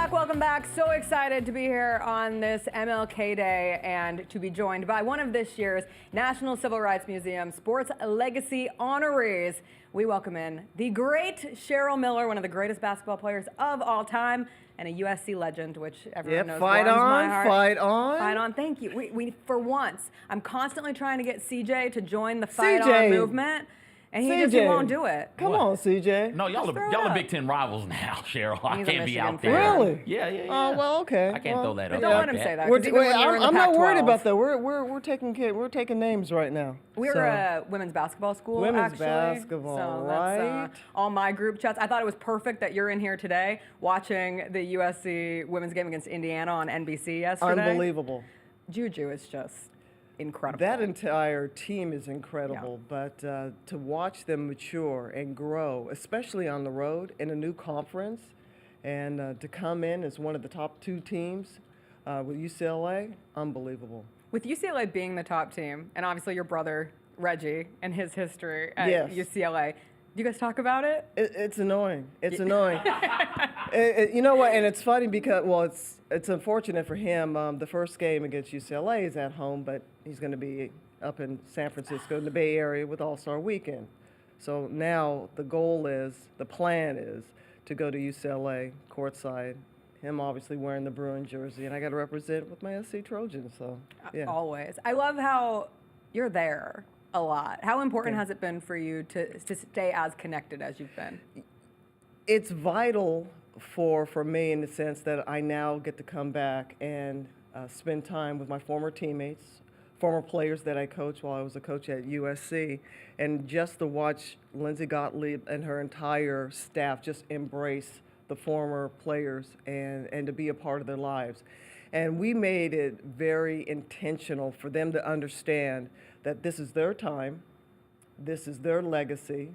Speaker 2: Welcome back. So excited to be here on this MLK Day and to be joined by one of this year's National Civil Rights Museum Sports Legacy honorees. We welcome in the great Cheryl Miller, one of the greatest basketball players of all time, and a USC legend, which everyone knows warms my heart.
Speaker 21: Fight on.
Speaker 2: Fight on. Thank you. We for once, I'm constantly trying to get CJ to join the Fight On movement. And he just won't do it.
Speaker 21: Come on, CJ.
Speaker 1: No, y'all are Big Ten rivals now, Cheryl. I can't be out there.
Speaker 21: Really?
Speaker 1: Yeah.
Speaker 21: Oh, well, okay.
Speaker 1: I can't throw that up.
Speaker 2: Don't let him say that.
Speaker 21: I'm not worried about that. We're taking names right now.
Speaker 2: We're a women's basketball school,
Speaker 21: women's basketball,
Speaker 2: so
Speaker 21: right?
Speaker 2: That's all my group chats. I thought it was perfect that you're in here today watching the USC women's game against Indiana on NBC yesterday.
Speaker 21: Unbelievable.
Speaker 2: JuJu is just incredible.
Speaker 21: That entire team is incredible, but to watch them mature and grow, especially on the road in a new conference, and to come in as one of the top 2 teams with UCLA, unbelievable.
Speaker 2: With UCLA being the top team, and obviously your brother Reggie and his history at UCLA, do you guys talk about it?
Speaker 21: It's annoying. It's annoying. You know what? And it's funny because, well, it's unfortunate for him. The first game against UCLA is at home, but he's going to be up in San Francisco in the Bay Area with All-Star Weekend. So now the plan is to go to UCLA courtside. Him obviously wearing the Bruin jersey, and I got to represent with my SC Trojans. So yeah.
Speaker 2: Always. I love how you're there a lot. How important has it been for you to stay as connected as you've been?
Speaker 21: It's vital for me in the sense that I now get to come back and spend time with my former teammates, former players that I coached while I was a coach at USC, and just to watch Lindsey Gottlieb and her entire staff just embrace the former players and to be a part of their lives. And we made it very intentional for them to understand that this is their time, this is their legacy,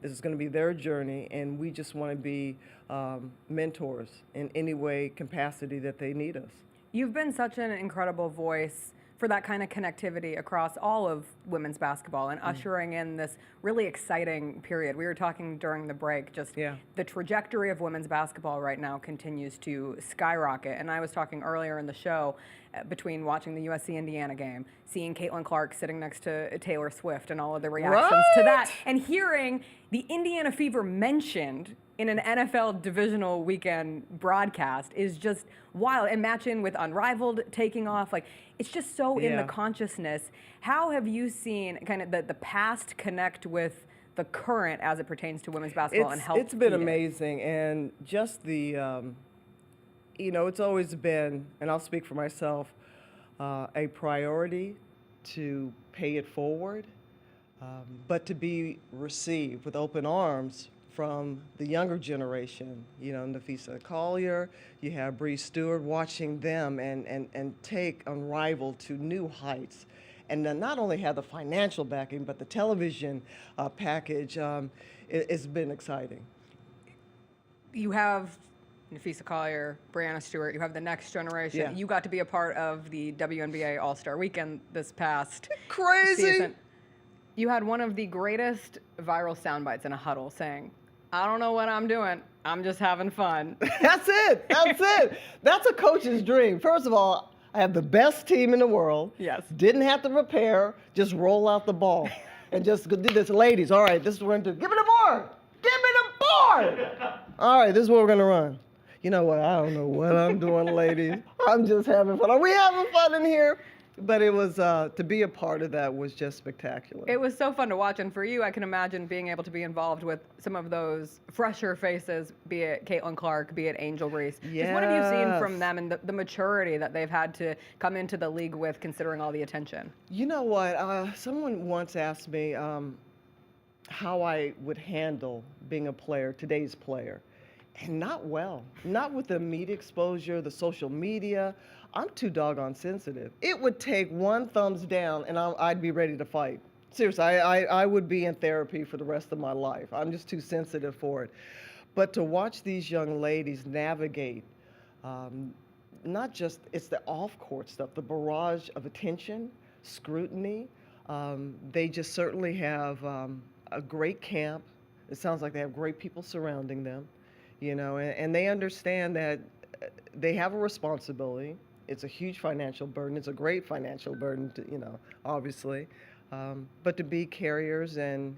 Speaker 21: this is going to be their journey, and we just want to be mentors in any way, capacity that they need us.
Speaker 2: You've been such an incredible voice for that kind of connectivity across all of women's basketball and ushering in this really exciting period. We were talking during the break, just the trajectory of women's basketball right now continues to skyrocket. And I was talking earlier in the show between watching the USC-Indiana game, seeing Caitlin Clark sitting next to Taylor Swift and all of the reactions to that, and hearing the Indiana Fever mentioned in an NFL Divisional Weekend broadcast is just wild. And matching with Unrivaled taking off, like, it's just so in the consciousness. How have you seen kind of the past connect with the current as it pertains to women's basketball and help?
Speaker 21: It's been amazing, and just the, it's always been, and I'll speak for myself, a priority to pay it forward, but to be received with open arms from the younger generation, Nafisa Collier, you have Bree Stewart, watching them and take Unrivaled to new heights. And then not only have the financial backing, but the television package, it's been exciting.
Speaker 2: You have Nafisa Collier, Breanna Stewart, you have the next generation.
Speaker 21: Yeah.
Speaker 2: You got to be a part of the WNBA All-Star Weekend this past
Speaker 21: season.
Speaker 2: You had one of the greatest viral sound bites in a huddle saying, "I don't know what I'm doing. I'm just having fun."
Speaker 21: That's it. That's it. That's a coach's dream. First of all, I have the best team in the world.
Speaker 2: Yes.
Speaker 21: Didn't have to prepare. Just roll out the ball and just do this. Ladies, all right, this is what we're going to do. Give me the board. Give me the board. All right, this is what we're going to run. You know what? I don't know what I'm doing, ladies. I'm just having fun. Are we having fun in here? But it was, to be a part of that was just spectacular.
Speaker 2: It was so fun to watch, and for you, I can imagine being able to be involved with some of those fresher faces, be it Caitlin Clark, be it Angel Reese.
Speaker 21: Yes.
Speaker 2: Just what have you seen from them and the maturity that they've had to come into the league with, considering all the attention?
Speaker 21: You know what? Someone once asked me how I would handle being a player, today's player. And not well. Not with the media exposure, the social media. I'm too doggone sensitive. It would take one thumbs down and I'd be ready to fight. Seriously, I would be in therapy for the rest of my life. I'm just too sensitive for it. But to watch these young ladies navigate, not just, it's the off-court stuff, the barrage of attention, scrutiny. They just certainly have a great camp. It sounds like they have great people surrounding them, and they understand that they have a responsibility. It's a huge financial burden. It's a great financial burden, obviously. But to be carriers and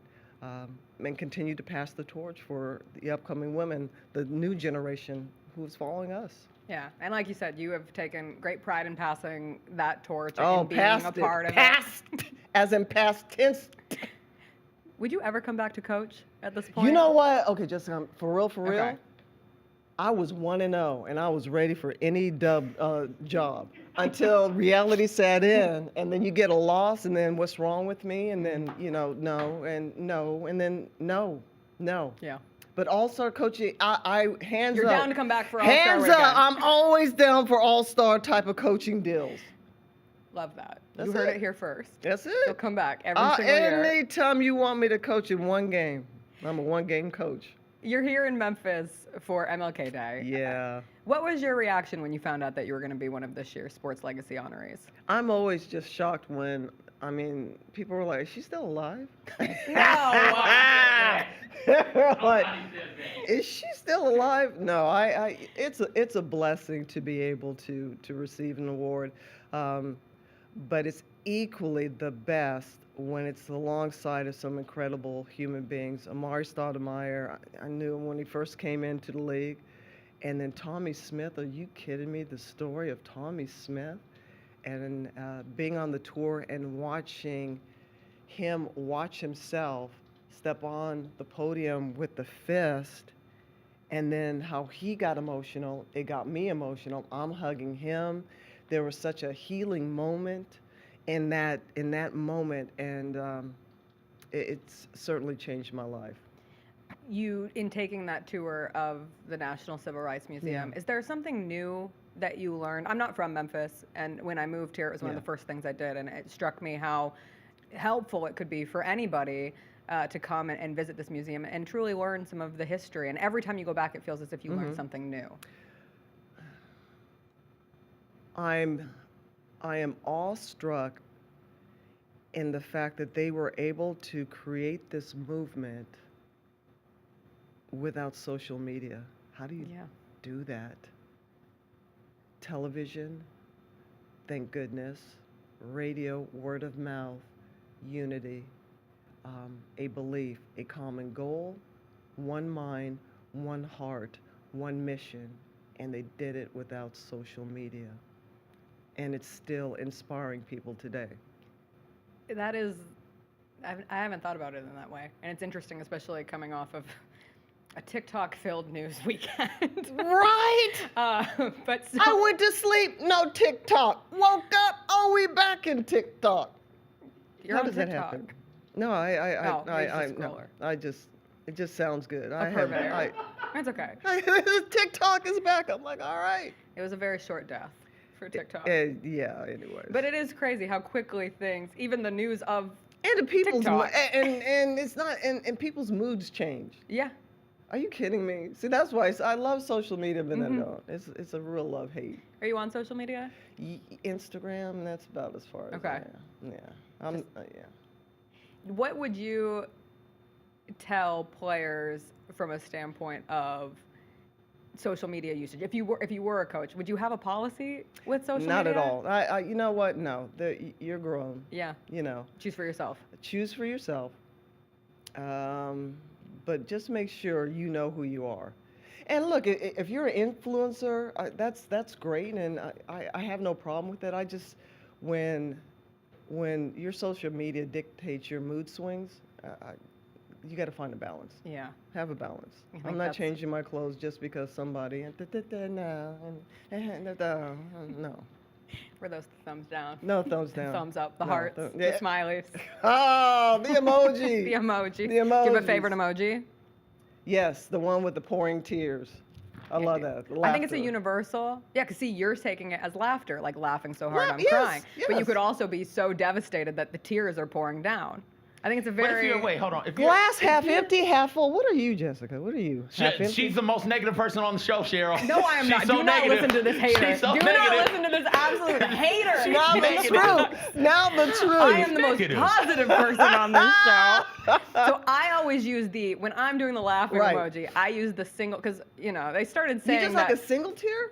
Speaker 21: continue to pass the torch for the upcoming women, the new generation who's following us.
Speaker 2: Yeah, and like you said, you have taken great pride in passing that torch
Speaker 21: Oh,
Speaker 2: and being a part of it.
Speaker 21: As in past tense.
Speaker 2: Would you ever come back to coach at this point?
Speaker 21: You know what? Okay, just for real,
Speaker 2: Okay.
Speaker 21: I was 1-0, and I was ready for any job until reality set in, and then you get a loss, and then what's wrong with me, and then no, and then no.
Speaker 2: Yeah.
Speaker 21: But all-star coaching, I hands
Speaker 2: You're
Speaker 21: up.
Speaker 2: down to come back for All-Star
Speaker 21: Hands
Speaker 2: Weekend.
Speaker 21: up, I'm always down for all-star type of coaching deals.
Speaker 2: Love that.
Speaker 21: That's
Speaker 2: You heard
Speaker 21: it.
Speaker 2: it here first.
Speaker 21: That's it.
Speaker 2: He'll come back every single year.
Speaker 21: Anytime you want me to coach in one game, I'm a one-game coach.
Speaker 2: You're here in Memphis for MLK Day.
Speaker 21: Yeah.
Speaker 2: What was your reaction when you found out that you were going to be one of this year's Sports Legacy honorees?
Speaker 21: I'm always just shocked when, people were like, is she still alive? Like, is she still alive? No, it's a blessing to be able to receive an award. But it's equally the best when it's alongside of some incredible human beings. Amari Stoudemire, I knew him when he first came into the league. And then Tommy Smith, are you kidding me? The story of Tommy Smith and being on the tour and watching him watch himself step on the podium with the fist, and then how he got emotional, it got me emotional. I'm hugging him. There was such a healing moment in that moment, and it's certainly changed my life.
Speaker 2: You, in taking that tour of the National Civil Rights Museum, is there something new that you learned? I'm not from Memphis, and when I moved here, it was one of the first things I did, and it struck me how helpful it could be for anybody to come and visit this museum and truly learn some of the history. And every time you go back, it feels as if you learn something new.
Speaker 21: I am awestruck in the fact that they were able to create this movement without social media. How do you do that? Television, thank goodness. Radio, word of mouth, unity, a belief, a common goal, one mind, one heart, one mission, and they did it without social media. And it's still inspiring people today.
Speaker 2: That is, I haven't thought about it in that way. And it's interesting, especially coming off of a TikTok-filled news weekend.
Speaker 21: Right?
Speaker 2: But
Speaker 21: I went to sleep, no TikTok. Woke up, oh, we back in TikTok.
Speaker 2: You're
Speaker 21: How
Speaker 2: on
Speaker 21: does that
Speaker 2: TikTok.
Speaker 21: happen? No, it just sounds good.
Speaker 2: It's okay.
Speaker 21: TikTok is back. I'm like, all right.
Speaker 2: It was a very short death for TikTok.
Speaker 21: Yeah, anyways.
Speaker 2: But it is crazy how quickly things, even the news of
Speaker 21: and the people's
Speaker 2: TikTok.
Speaker 21: And it's not and people's moods change.
Speaker 2: Yeah.
Speaker 21: Are you kidding me? See, that's why I love social media, but no, it's a real love-hate.
Speaker 2: Are you on social media?
Speaker 21: Instagram, that's about as far as
Speaker 2: okay.
Speaker 21: I am.
Speaker 2: What would you tell players from a standpoint of social media usage? If you were a coach, would you have a policy with social media?
Speaker 21: Not at all. You know what? No, you're grown.
Speaker 2: Yeah.
Speaker 21: You know.
Speaker 2: Choose for yourself.
Speaker 21: Choose for yourself. But just make sure you know who you are. And look, if you're an influencer, that's great, and I have no problem with that. I just, when your social media dictates your mood swings, you got to find a balance.
Speaker 2: Yeah.
Speaker 21: Have a balance. I'm not changing my clothes just because somebody, no.
Speaker 2: Were those thumbs down?
Speaker 21: No thumbs down.
Speaker 2: Thumbs up, the hearts, the smileys.
Speaker 21: Oh, the emoji.
Speaker 2: The emoji.
Speaker 21: The
Speaker 2: Do you
Speaker 21: emojis.
Speaker 2: have a favorite emoji?
Speaker 21: Yes, the one with the pouring tears. I love that.
Speaker 2: I think it's a universal. Yeah, because see, you're taking it as laughter, like laughing so hard I'm
Speaker 21: yes,
Speaker 2: crying.
Speaker 21: yes.
Speaker 2: But you could also be so devastated that the tears are pouring down. I think it's a very...
Speaker 1: Wait, hold on.
Speaker 21: Glass half empty, half full. What are you, Jessica? What are you? Half empty?
Speaker 1: She's the most negative person on the show, Cheryl.
Speaker 2: No, I am not.
Speaker 1: She's so
Speaker 2: Do not
Speaker 1: negative.
Speaker 2: listen to this hater.
Speaker 1: She's so
Speaker 2: Do
Speaker 1: negative.
Speaker 2: not listen to this absolute hater.
Speaker 21: Now the truth. Now the truth.
Speaker 2: I am the most positive person on this show. So I always use when I'm doing the laughing emoji, I use the single, because, they started saying
Speaker 21: You just like a single tear?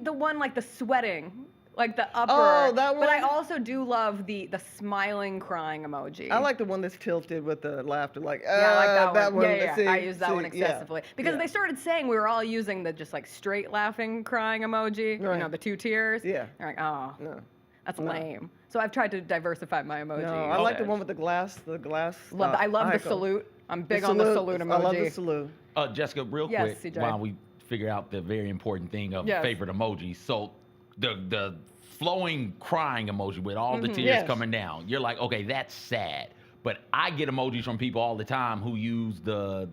Speaker 2: The one like the sweating. Like the upper.
Speaker 21: Oh, that one?
Speaker 2: But I also do love the smiling, crying emoji.
Speaker 21: I like the one that's tilted with the laughter, like,
Speaker 2: yeah, I like that one.
Speaker 21: one.
Speaker 2: Yeah.
Speaker 21: See,
Speaker 2: I use that one excessively. Because they started saying we were all using the just like straight laughing, crying emoji,
Speaker 21: Right.
Speaker 2: the two tears.
Speaker 21: Yeah.
Speaker 2: They're like, oh,
Speaker 21: No.
Speaker 2: that's lame. So I've tried to diversify my emoji.
Speaker 21: No, I like the one with the glass.
Speaker 2: I love the salute. I'm big on the salute emoji.
Speaker 21: I love the salute.
Speaker 1: Jessica, real
Speaker 2: Yes,
Speaker 1: quick,
Speaker 2: CJ.
Speaker 1: while we figure out the very important thing of favorite emojis. So the flowing crying emoji with all the tears coming down, you're like, okay, that's sad. But I get emojis from people all the time who use the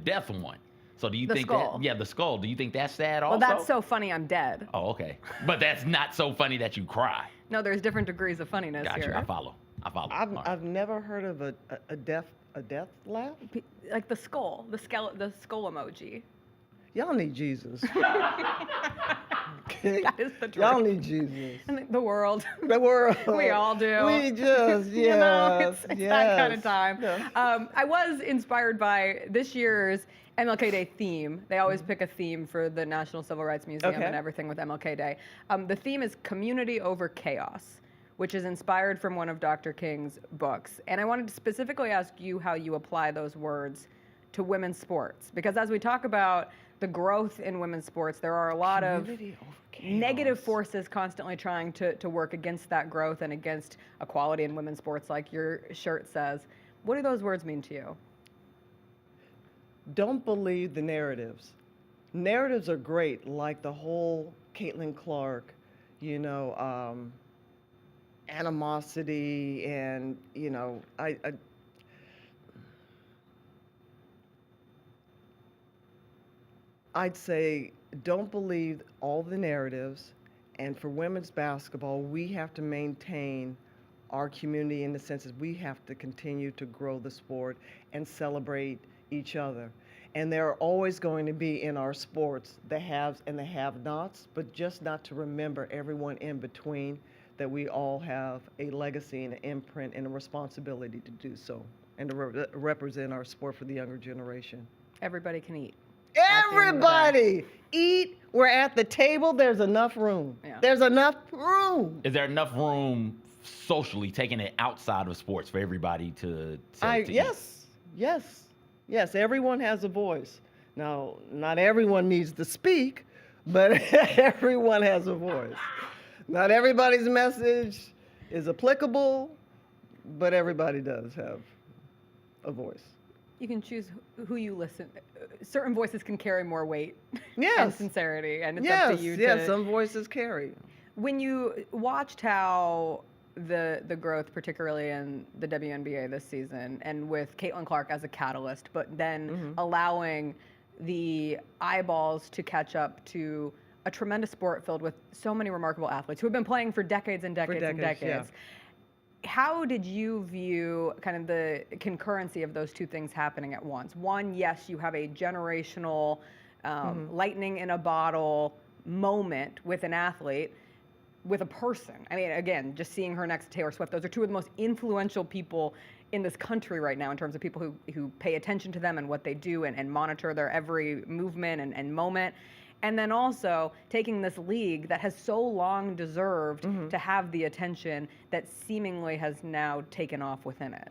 Speaker 1: death one. So do you
Speaker 2: The
Speaker 1: think
Speaker 2: skull.
Speaker 1: that? Yeah, the skull. Do you think that's sad also?
Speaker 2: Well, that's so funny I'm dead.
Speaker 1: Oh, okay. But that's not so funny that you cry.
Speaker 2: No, there's different degrees of funniness
Speaker 1: Got
Speaker 2: here.
Speaker 1: you. I follow. All right.
Speaker 21: I've never heard of a death laugh.
Speaker 2: Like the skull, the skull emoji.
Speaker 21: Y'all need Jesus.
Speaker 2: That is the truth.
Speaker 21: Y'all need Jesus.
Speaker 2: And the world.
Speaker 21: The world.
Speaker 2: We all do.
Speaker 21: We just,
Speaker 2: You know,
Speaker 21: yes,
Speaker 2: it's
Speaker 21: yes.
Speaker 2: that kind of time.
Speaker 21: Yeah.
Speaker 2: I was inspired by this year's MLK Day theme. They always pick a theme for the National Civil Rights Museum
Speaker 21: Okay.
Speaker 2: and everything with MLK Day. The theme is Community Over Chaos, which is inspired from one of Dr. King's books. And I wanted to specifically ask you how you apply those words to women's sports. Because as we talk about the growth in women's sports, there are a lot of negative forces constantly trying to work against that growth and against equality in women's sports, like your shirt says. What do those words mean to you?
Speaker 21: Don't believe the narratives. Narratives are great, like the whole Caitlin Clark, animosity, and I'd say don't believe all the narratives. And for women's basketball, we have to maintain our community in the sense that we have to continue to grow the sport and celebrate each other. And there are always going to be in our sports the haves and the have-nots, but just not to remember everyone in between, that we all have a legacy and an imprint and a responsibility to do so and to represent our sport for the younger generation.
Speaker 2: Everybody can eat.
Speaker 21: Everybody eat. We're at the table. There's enough room.
Speaker 2: Yeah.
Speaker 21: There's enough room.
Speaker 1: Is there enough room socially, taking it outside of sports, for everybody to eat?
Speaker 21: Yes, everyone has a voice. Now, not everyone needs to speak, but everyone has a voice. Not everybody's message is applicable, but everybody does have a voice.
Speaker 2: You can choose who you listen. Certain voices can carry more weight
Speaker 21: Yes.
Speaker 2: and sincerity, and it's up to you to.
Speaker 21: Some voices carry.
Speaker 2: When you watched how the growth, particularly in the WNBA this season, and with Caitlin Clark as a catalyst, but then allowing the eyeballs to catch up to a tremendous sport filled with so many remarkable athletes who have been playing for decades and decades and decades.
Speaker 21: Yeah.
Speaker 2: How did you view kind of the concurrency of those two things happening at once? One, yes, you have a generational lightning in a bottle moment with an athlete, with a person. I mean, again, just seeing her next to Taylor Swift, those are two of the most influential people in this country right now in terms of people who pay attention to them and what they do and monitor their every movement and moment. And then also taking this league that has so long deserved to have the attention that seemingly has now taken off within it.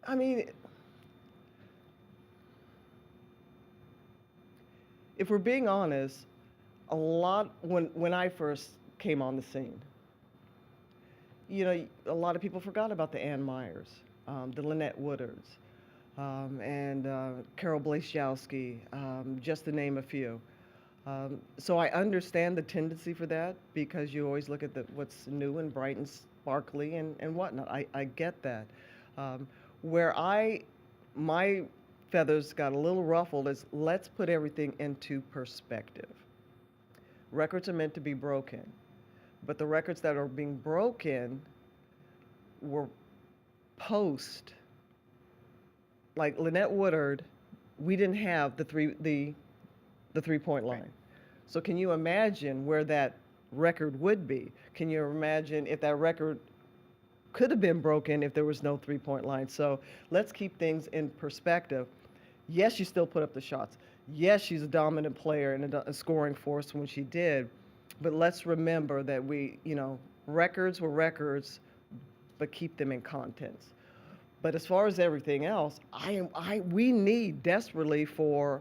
Speaker 21: I mean, if we're being honest, a lot, when I first came on the scene, a lot of people forgot about the Ann Myers, the Lynette Woodards, and Carol Blasiowski, just to name a few. So I understand the tendency for that, because you always look at what's new and bright and sparkly and whatnot. I get that. Where my feathers got a little ruffled is, let's put everything into perspective. Records are meant to be broken, but the records that are being broken were post. Like Lynette Woodard, we didn't have the three-point line. So can you imagine where that record would be? Can you imagine if that record could have been broken if there was no three-point line? So let's keep things in perspective. Yes, she still put up the shots. Yes, she's a dominant player and a scoring force when she did. But let's remember that records were records, but keep them in context. But as far as everything else, we need desperately for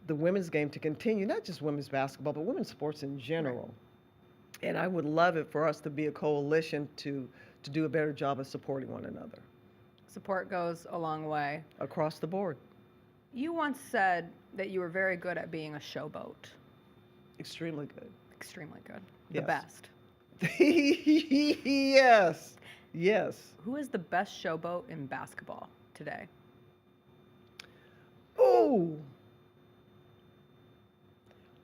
Speaker 21: the women's game to continue, not just women's basketball, but women's sports in general. Right. And I would love it for us to be a coalition to do a better job of supporting one another.
Speaker 2: Support goes a long way.
Speaker 21: Across the board.
Speaker 2: You once said that you were very good at being a showboat.
Speaker 21: Extremely good.
Speaker 2: Extremely good.
Speaker 21: Yes.
Speaker 2: The best.
Speaker 21: Yes.
Speaker 2: Who is the best showboat in basketball today?
Speaker 21: Oh, Ooh.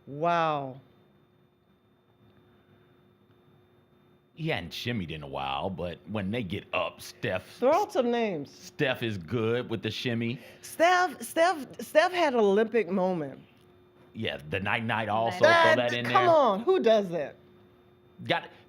Speaker 21: Wow.
Speaker 1: He hadn't shimmied in a while, but when they get up,
Speaker 21: Throw out some names.
Speaker 1: Steph is good with the shimmy.
Speaker 21: Steph had an Olympic moment.
Speaker 1: Yeah, the night also throw that in there.
Speaker 21: Come on, who does that?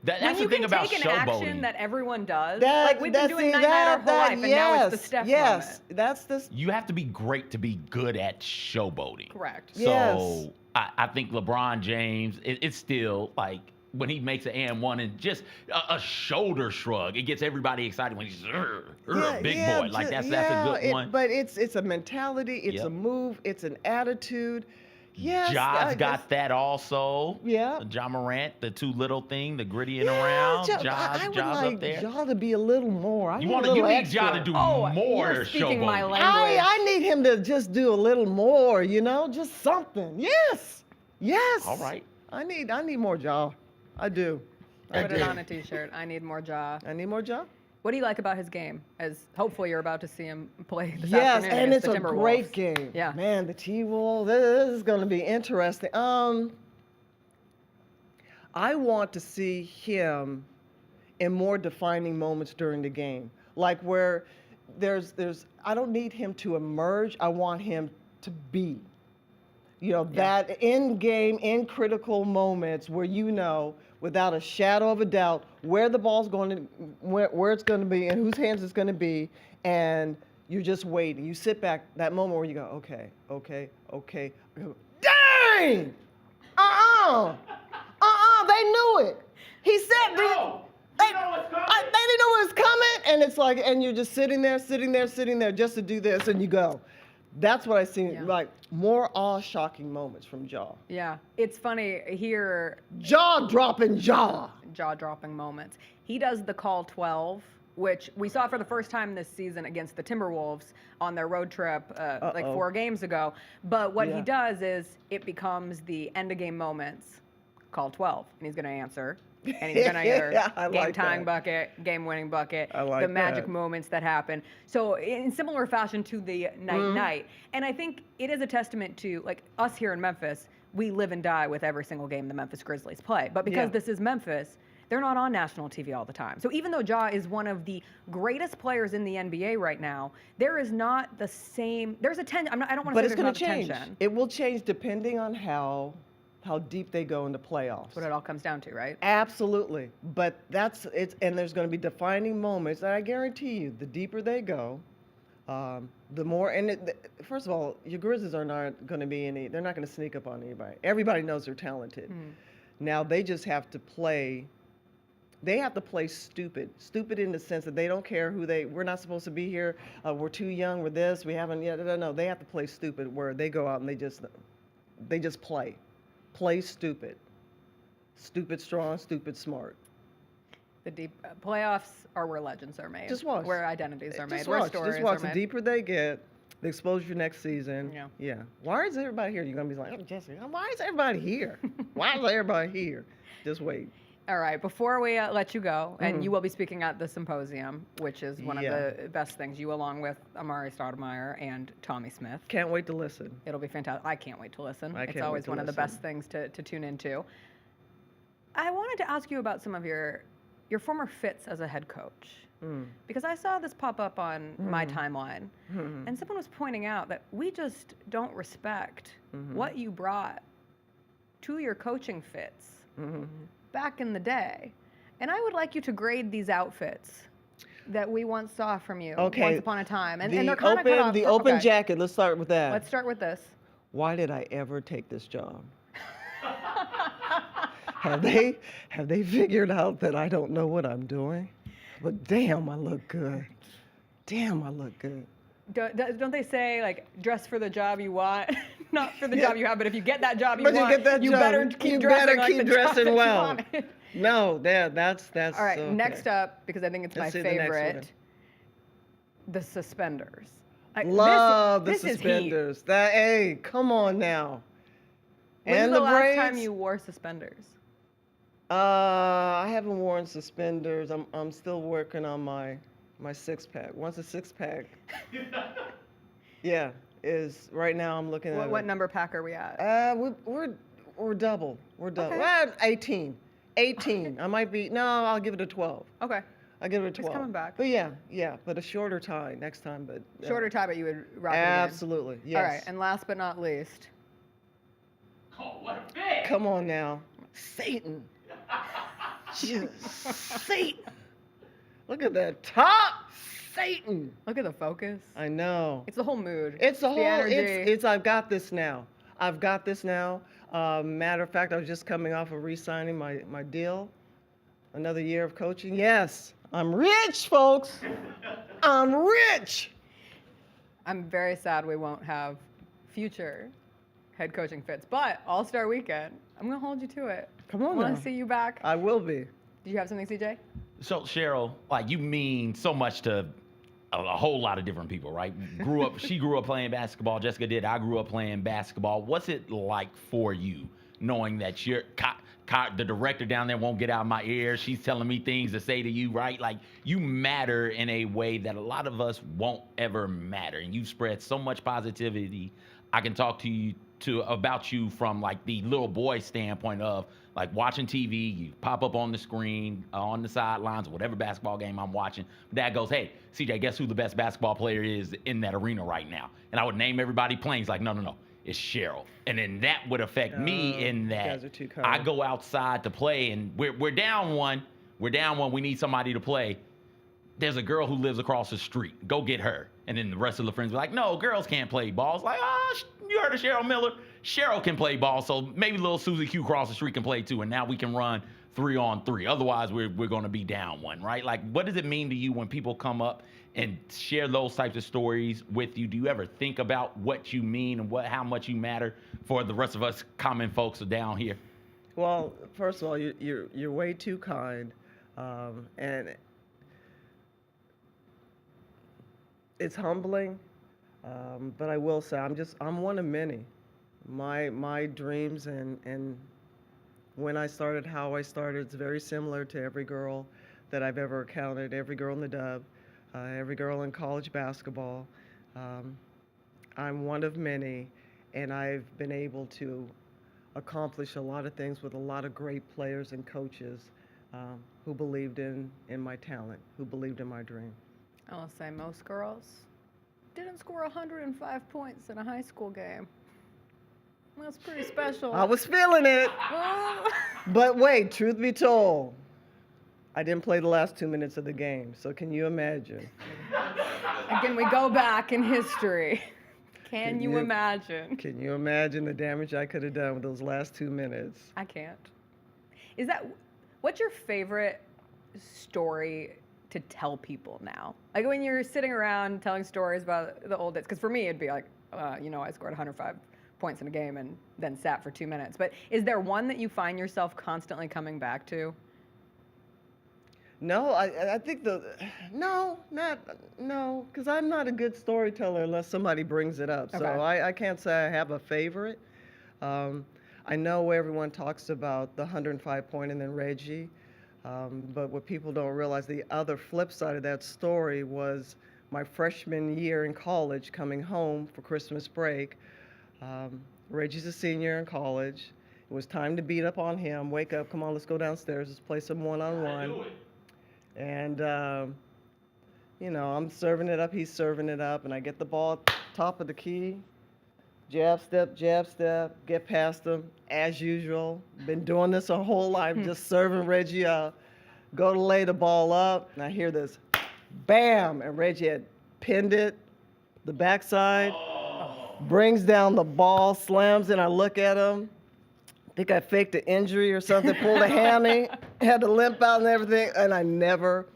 Speaker 1: That's the thing about
Speaker 2: take an action
Speaker 1: showboating.
Speaker 2: that everyone does.
Speaker 21: That-
Speaker 2: Like we've been
Speaker 21: that-
Speaker 2: doing
Speaker 21: see,
Speaker 2: night our whole
Speaker 21: that-
Speaker 2: life, and now it's the Steph
Speaker 21: yes,
Speaker 2: moment.
Speaker 21: that's the.
Speaker 1: You have to be great to be good at showboating.
Speaker 2: Correct.
Speaker 1: So
Speaker 21: Yes.
Speaker 1: I think LeBron James, it's still like when he makes an and-one and just a shoulder shrug, it gets everybody excited when he's big boy. Like that's a good one.
Speaker 21: But it's a mentality, it's
Speaker 1: Yep.
Speaker 21: a move, it's an attitude. Yes.
Speaker 1: Ja's got that also.
Speaker 21: Yeah.
Speaker 1: Ja Morant, the too little thing, the grittying around.
Speaker 21: I
Speaker 1: Ja's
Speaker 21: would
Speaker 1: up there.
Speaker 21: Ja to be a little more.
Speaker 1: You need Ja to do more
Speaker 2: you're speaking my
Speaker 1: showboating.
Speaker 2: language.
Speaker 21: I need him to just do a little more, just something. Yes. Yes.
Speaker 1: All right.
Speaker 21: I need more Ja. I do.
Speaker 2: Put it on a t-shirt. I need more Ja.
Speaker 21: I need more Ja.
Speaker 2: What do you like about his game? As hopefully you're about to see him play this
Speaker 21: Yes,
Speaker 2: afternoon
Speaker 21: and
Speaker 2: against
Speaker 21: it's
Speaker 2: the
Speaker 21: a
Speaker 2: Timberwolves.
Speaker 21: great game.
Speaker 2: Yeah.
Speaker 21: Man, the T-Wolves, this is going to be interesting. I want to see him in more defining moments during the game. Like where I don't need him to emerge. I want him to be. That in game, in critical moments where without a shadow of a doubt where the ball's going to, where it's going to be and whose hands it's going to be, and you're just waiting. You sit back, that moment where you go, okay. Dang! They knew it. He said, they didn't know it was coming, and it's like, and you're just sitting there just to do this, and you go. That's what I see, like more awe-shocking moments from Ja.
Speaker 2: Yeah, it's funny here.
Speaker 21: Jaw-dropping Ja.
Speaker 2: Jaw-dropping moments. He does the call 12, which we saw for the first time this season against the Timberwolves on their road trip like 4 games ago. But what he does is it becomes the end-of-game moments, call 12, and he's going to answer. And he's going to either game-tying bucket, game-winning bucket, the magic moments that happen. So in similar fashion to the night-night. And I think it is a testament to, like, us here in Memphis, we live and die with every single game the Memphis Grizzlies play. But because this is Memphis, they're not on national TV all the time. So even though Ja is one of the greatest players in the NBA right now, there is not the same, there's a tension. I don't want to say there's not a tension.
Speaker 21: It will change depending on how deep they go in the playoffs.
Speaker 2: That's what it all comes down to, right?
Speaker 21: Absolutely. But and there's going to be defining moments, and I guarantee you, the deeper they go, the more, and first of all, your Grizzlies are not going to be they're not going to sneak up on anybody. Everybody knows they're talented. Now they just have to play, stupid in the sense that they don't care we're not supposed to be here, we're too young, we're this, we haven't yet, no, they have to play stupid where they go out and they just play. Play stupid. Stupid strong, stupid smart.
Speaker 2: The deep playoffs are where legends are made.
Speaker 21: Just watch.
Speaker 2: Where identities are made.
Speaker 21: Just
Speaker 2: Where
Speaker 21: watch.
Speaker 2: stories
Speaker 21: Just watch.
Speaker 2: are made.
Speaker 21: The deeper they get, the exposure next season.
Speaker 2: Yeah.
Speaker 21: Why is everybody here? You're going to be like, oh, Jesse, why is everybody here? Why is everybody here? Just wait.
Speaker 2: All right, before we let you go, and you will be speaking at the symposium, which is one of the best things, you along with Amari Stoudemire and Tommy Smith.
Speaker 21: Can't wait to listen.
Speaker 2: It'll be fantastic. I can't wait to listen.
Speaker 21: It's
Speaker 2: always one of the best things to tune into. I wanted to ask you about some of your former fits as a head coach, because I saw this pop up on my timeline, and someone was pointing out that we just don't respect what you brought to your coaching fits back in the day. And I would like you to grade these outfits that we once saw from you once upon a time. And they're kind of cut off.
Speaker 21: The open jacket, let's start with that.
Speaker 2: Let's start with this.
Speaker 21: Why did I ever take this job? Have they figured out that I don't know what I'm doing? But damn, I look good. Damn, I look good.
Speaker 2: Don't they say, like, dress for the job you want, not for the job you have, but if you get that job you want, you better keep dressing like the job that you wanted.
Speaker 21: No, that's
Speaker 2: All right,
Speaker 21: okay.
Speaker 2: Next up, because I think it's my favorite, the suspenders.
Speaker 21: Love
Speaker 2: this
Speaker 21: the suspenders. Hey, come on now.
Speaker 2: When's the last time you wore suspenders?
Speaker 21: I haven't worn suspenders. I'm still working on my 6-pack. Once a 6-pack. Yeah. is right now. I'm looking at
Speaker 2: What number pack are we at?
Speaker 21: We're double. We're double.
Speaker 2: Okay.
Speaker 21: Well, 18. 18. I might be. No, I'll give it a 12.
Speaker 2: Okay.
Speaker 21: I'll give it a 12.
Speaker 2: It's coming back.
Speaker 21: But yeah, but a shorter tie next time. But
Speaker 2: Shorter tie, but you would rock it again.
Speaker 21: absolutely. Yes.
Speaker 2: All right, and last but not least.
Speaker 1: Oh, what a pick!
Speaker 21: Come on now, Satan. Just Satan. Look at that top, Satan.
Speaker 2: Look at the focus.
Speaker 21: I know.
Speaker 2: It's the whole mood.
Speaker 21: It's the whole.
Speaker 2: energy.
Speaker 21: It's. I've got this now. I've got this now. Matter of fact, I was just coming off of re-signing my deal. Another year of coaching. Yes, I'm rich, folks. I'm rich.
Speaker 2: I'm very sad we won't have future head coaching fits, but All-Star Weekend, I'm gonna hold you to it.
Speaker 21: Come on
Speaker 2: I want
Speaker 21: now.
Speaker 2: to see you back.
Speaker 21: I will be.
Speaker 2: Did you have something, CJ?
Speaker 1: So Cheryl, like you mean so much to a whole lot of different people, right? She grew up playing basketball. Jessica did. I grew up playing basketball. What's it like for you knowing that the director down there won't get out of my ear? She's telling me things to say to you, right? Like you matter in a way that a lot of us won't ever matter, and you spread so much positivity. I can talk to you about you from like the little boy standpoint of like watching TV, you pop up on the screen, on the sidelines, whatever basketball game I'm watching. Dad goes, hey, CJ, guess who the best basketball player is in that arena right now? And I would name everybody playing. He's like, no, it's Cheryl. And then that would affect me in that
Speaker 21: guys are too kind.
Speaker 1: I go outside to play and we're down one. We're down one. We need somebody to play. There's a girl who lives across the street. Go get her. And then the rest of the friends be like, no, girls can't play ball. It's like, you heard of Cheryl Miller? Cheryl can play ball, so maybe little Susie Q across the street can play too, and now we can run 3-on-3. Otherwise, we're going to be down one, right? Like, what does it mean to you when people come up and share those types of stories with you? Do you ever think about what you mean and how much you matter for the rest of us common folks down here?
Speaker 21: Well, first of all, you're way too kind, and it's humbling. But I will say, I'm one of many. My dreams and when I started, how I started, it's very similar to every girl that I've ever encountered, every girl in the dub, every girl in college basketball. I'm one of many, and I've been able to accomplish a lot of things with a lot of great players and coaches who believed in my talent, who believed in my dream.
Speaker 2: I'll say most girls didn't score 105 points in a high school game. That's pretty special.
Speaker 21: I was feeling it. But wait, truth be told, I didn't play the last 2 minutes of the game. So can you imagine?
Speaker 2: Again, we go back in history. Can you imagine?
Speaker 21: Can you imagine the damage I could have done with those last 2 minutes?
Speaker 2: I can't. What's your favorite story to tell people now? Like when you're sitting around telling stories about the old days, because for me it'd be like, I scored 105 points in a game and then sat for 2 minutes. But is there one that you find yourself constantly coming back to?
Speaker 21: No, I think no, because I'm not a good storyteller unless somebody brings it up.
Speaker 2: Okay.
Speaker 21: So I can't say I have a favorite. I know everyone talks about the 105-point and then Reggie. But what people don't realize, the other flip side of that story was my freshman year in college, coming home for Christmas break. Reggie's a senior in college. It was time to beat up on him. Wake up, come on, let's go downstairs, let's play some one-on-one. And, I'm serving it up, he's serving it up, and I get the ball top of the key. Jab step, get past him, as usual. Been doing this a whole life, just serving Reggie up. Go to lay the ball up, and I hear this, bam, and Reggie had pinned it, the backside, brings down the ball, slams, and I look at him. I think I faked an injury or something, pulled a hammy, had to limp out and everything, and I never,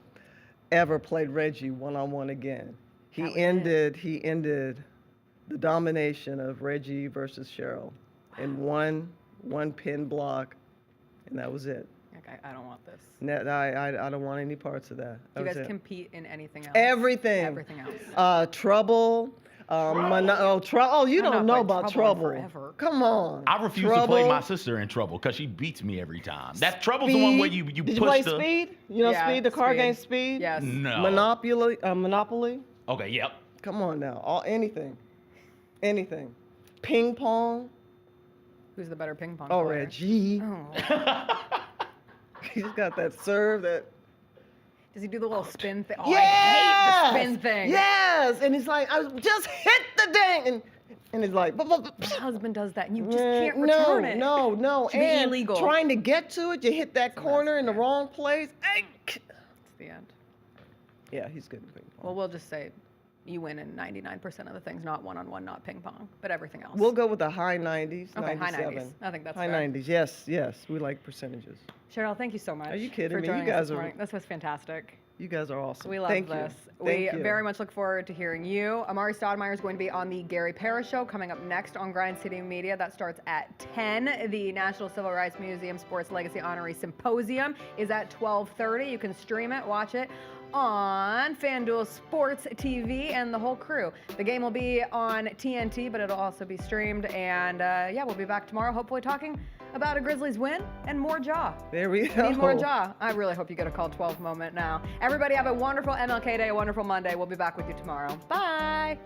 Speaker 21: ever played Reggie one-on-one again. He ended the domination of Reggie versus Cheryl in one pin block, and that was it.
Speaker 2: Okay, I don't want this.
Speaker 21: I don't want any parts of that.
Speaker 2: Do you guys compete in anything else?
Speaker 21: Everything.
Speaker 2: Everything else.
Speaker 21: Trouble. You don't know about Trouble.
Speaker 2: Forever.
Speaker 21: Come on.
Speaker 1: I refuse to play my sister in Trouble because she beats me every time. That Trouble's the one where you
Speaker 21: Did
Speaker 1: push
Speaker 21: you play
Speaker 1: the...
Speaker 21: Speed? You know Speed, the car game Speed?
Speaker 2: Yes.
Speaker 1: No.
Speaker 21: Monopoly? Monopoly?
Speaker 1: Okay, yep.
Speaker 21: Come on now. Anything. Anything. Ping pong.
Speaker 2: Who's the better ping pong
Speaker 21: Oh,
Speaker 2: player?
Speaker 21: Reggie.
Speaker 2: Oh.
Speaker 21: He's got that serve that.
Speaker 2: Does he do the little spin thing? Oh,
Speaker 21: Yes!
Speaker 2: I hate the spin thing.
Speaker 21: Yes! And he's like, I just hit the dang! And he's like,
Speaker 2: My husband does that, and you just can't return it.
Speaker 21: No.
Speaker 2: Should be
Speaker 21: And
Speaker 2: illegal.
Speaker 21: trying to get to it, you hit that corner in the wrong place.
Speaker 2: It's the end.
Speaker 21: Yeah, he's good at ping pong.
Speaker 2: Well, we'll just say you win in 99% of the things, not one-on-one, not ping pong, but everything else.
Speaker 21: We'll go with the high 90s.
Speaker 2: Okay, high
Speaker 21: 97.
Speaker 2: 90s. I think that's
Speaker 21: high
Speaker 2: fair.
Speaker 21: 90s. Yes. We like percentages.
Speaker 2: Cheryl, thank you so much.
Speaker 21: Are you kidding
Speaker 2: for
Speaker 21: me?
Speaker 2: joining
Speaker 21: You
Speaker 2: us
Speaker 21: guys
Speaker 2: this
Speaker 21: are.
Speaker 2: morning. This was fantastic.
Speaker 21: You guys are awesome.
Speaker 2: We love
Speaker 21: Thank
Speaker 2: this.
Speaker 21: You.
Speaker 2: We
Speaker 21: Thank you.
Speaker 2: very much look forward to hearing you. Amari Stoudemire is going to be on the Gary Parrish Show coming up next on Grind City Media. That starts at 10. The National Civil Rights Museum Sports Legacy Honoree Symposium is at 12:30. You can stream it, watch it on FanDuel Sports TV and the whole crew. The game will be on TNT, but it'll also be streamed. And yeah, we'll be back tomorrow, hopefully talking about a Grizzlies win and more jaw.
Speaker 21: There we
Speaker 2: We
Speaker 21: go.
Speaker 2: need more jaw. I really hope you get a call 12 moment now. Everybody have a wonderful MLK Day, a wonderful Monday. We'll be back with you tomorrow. Bye.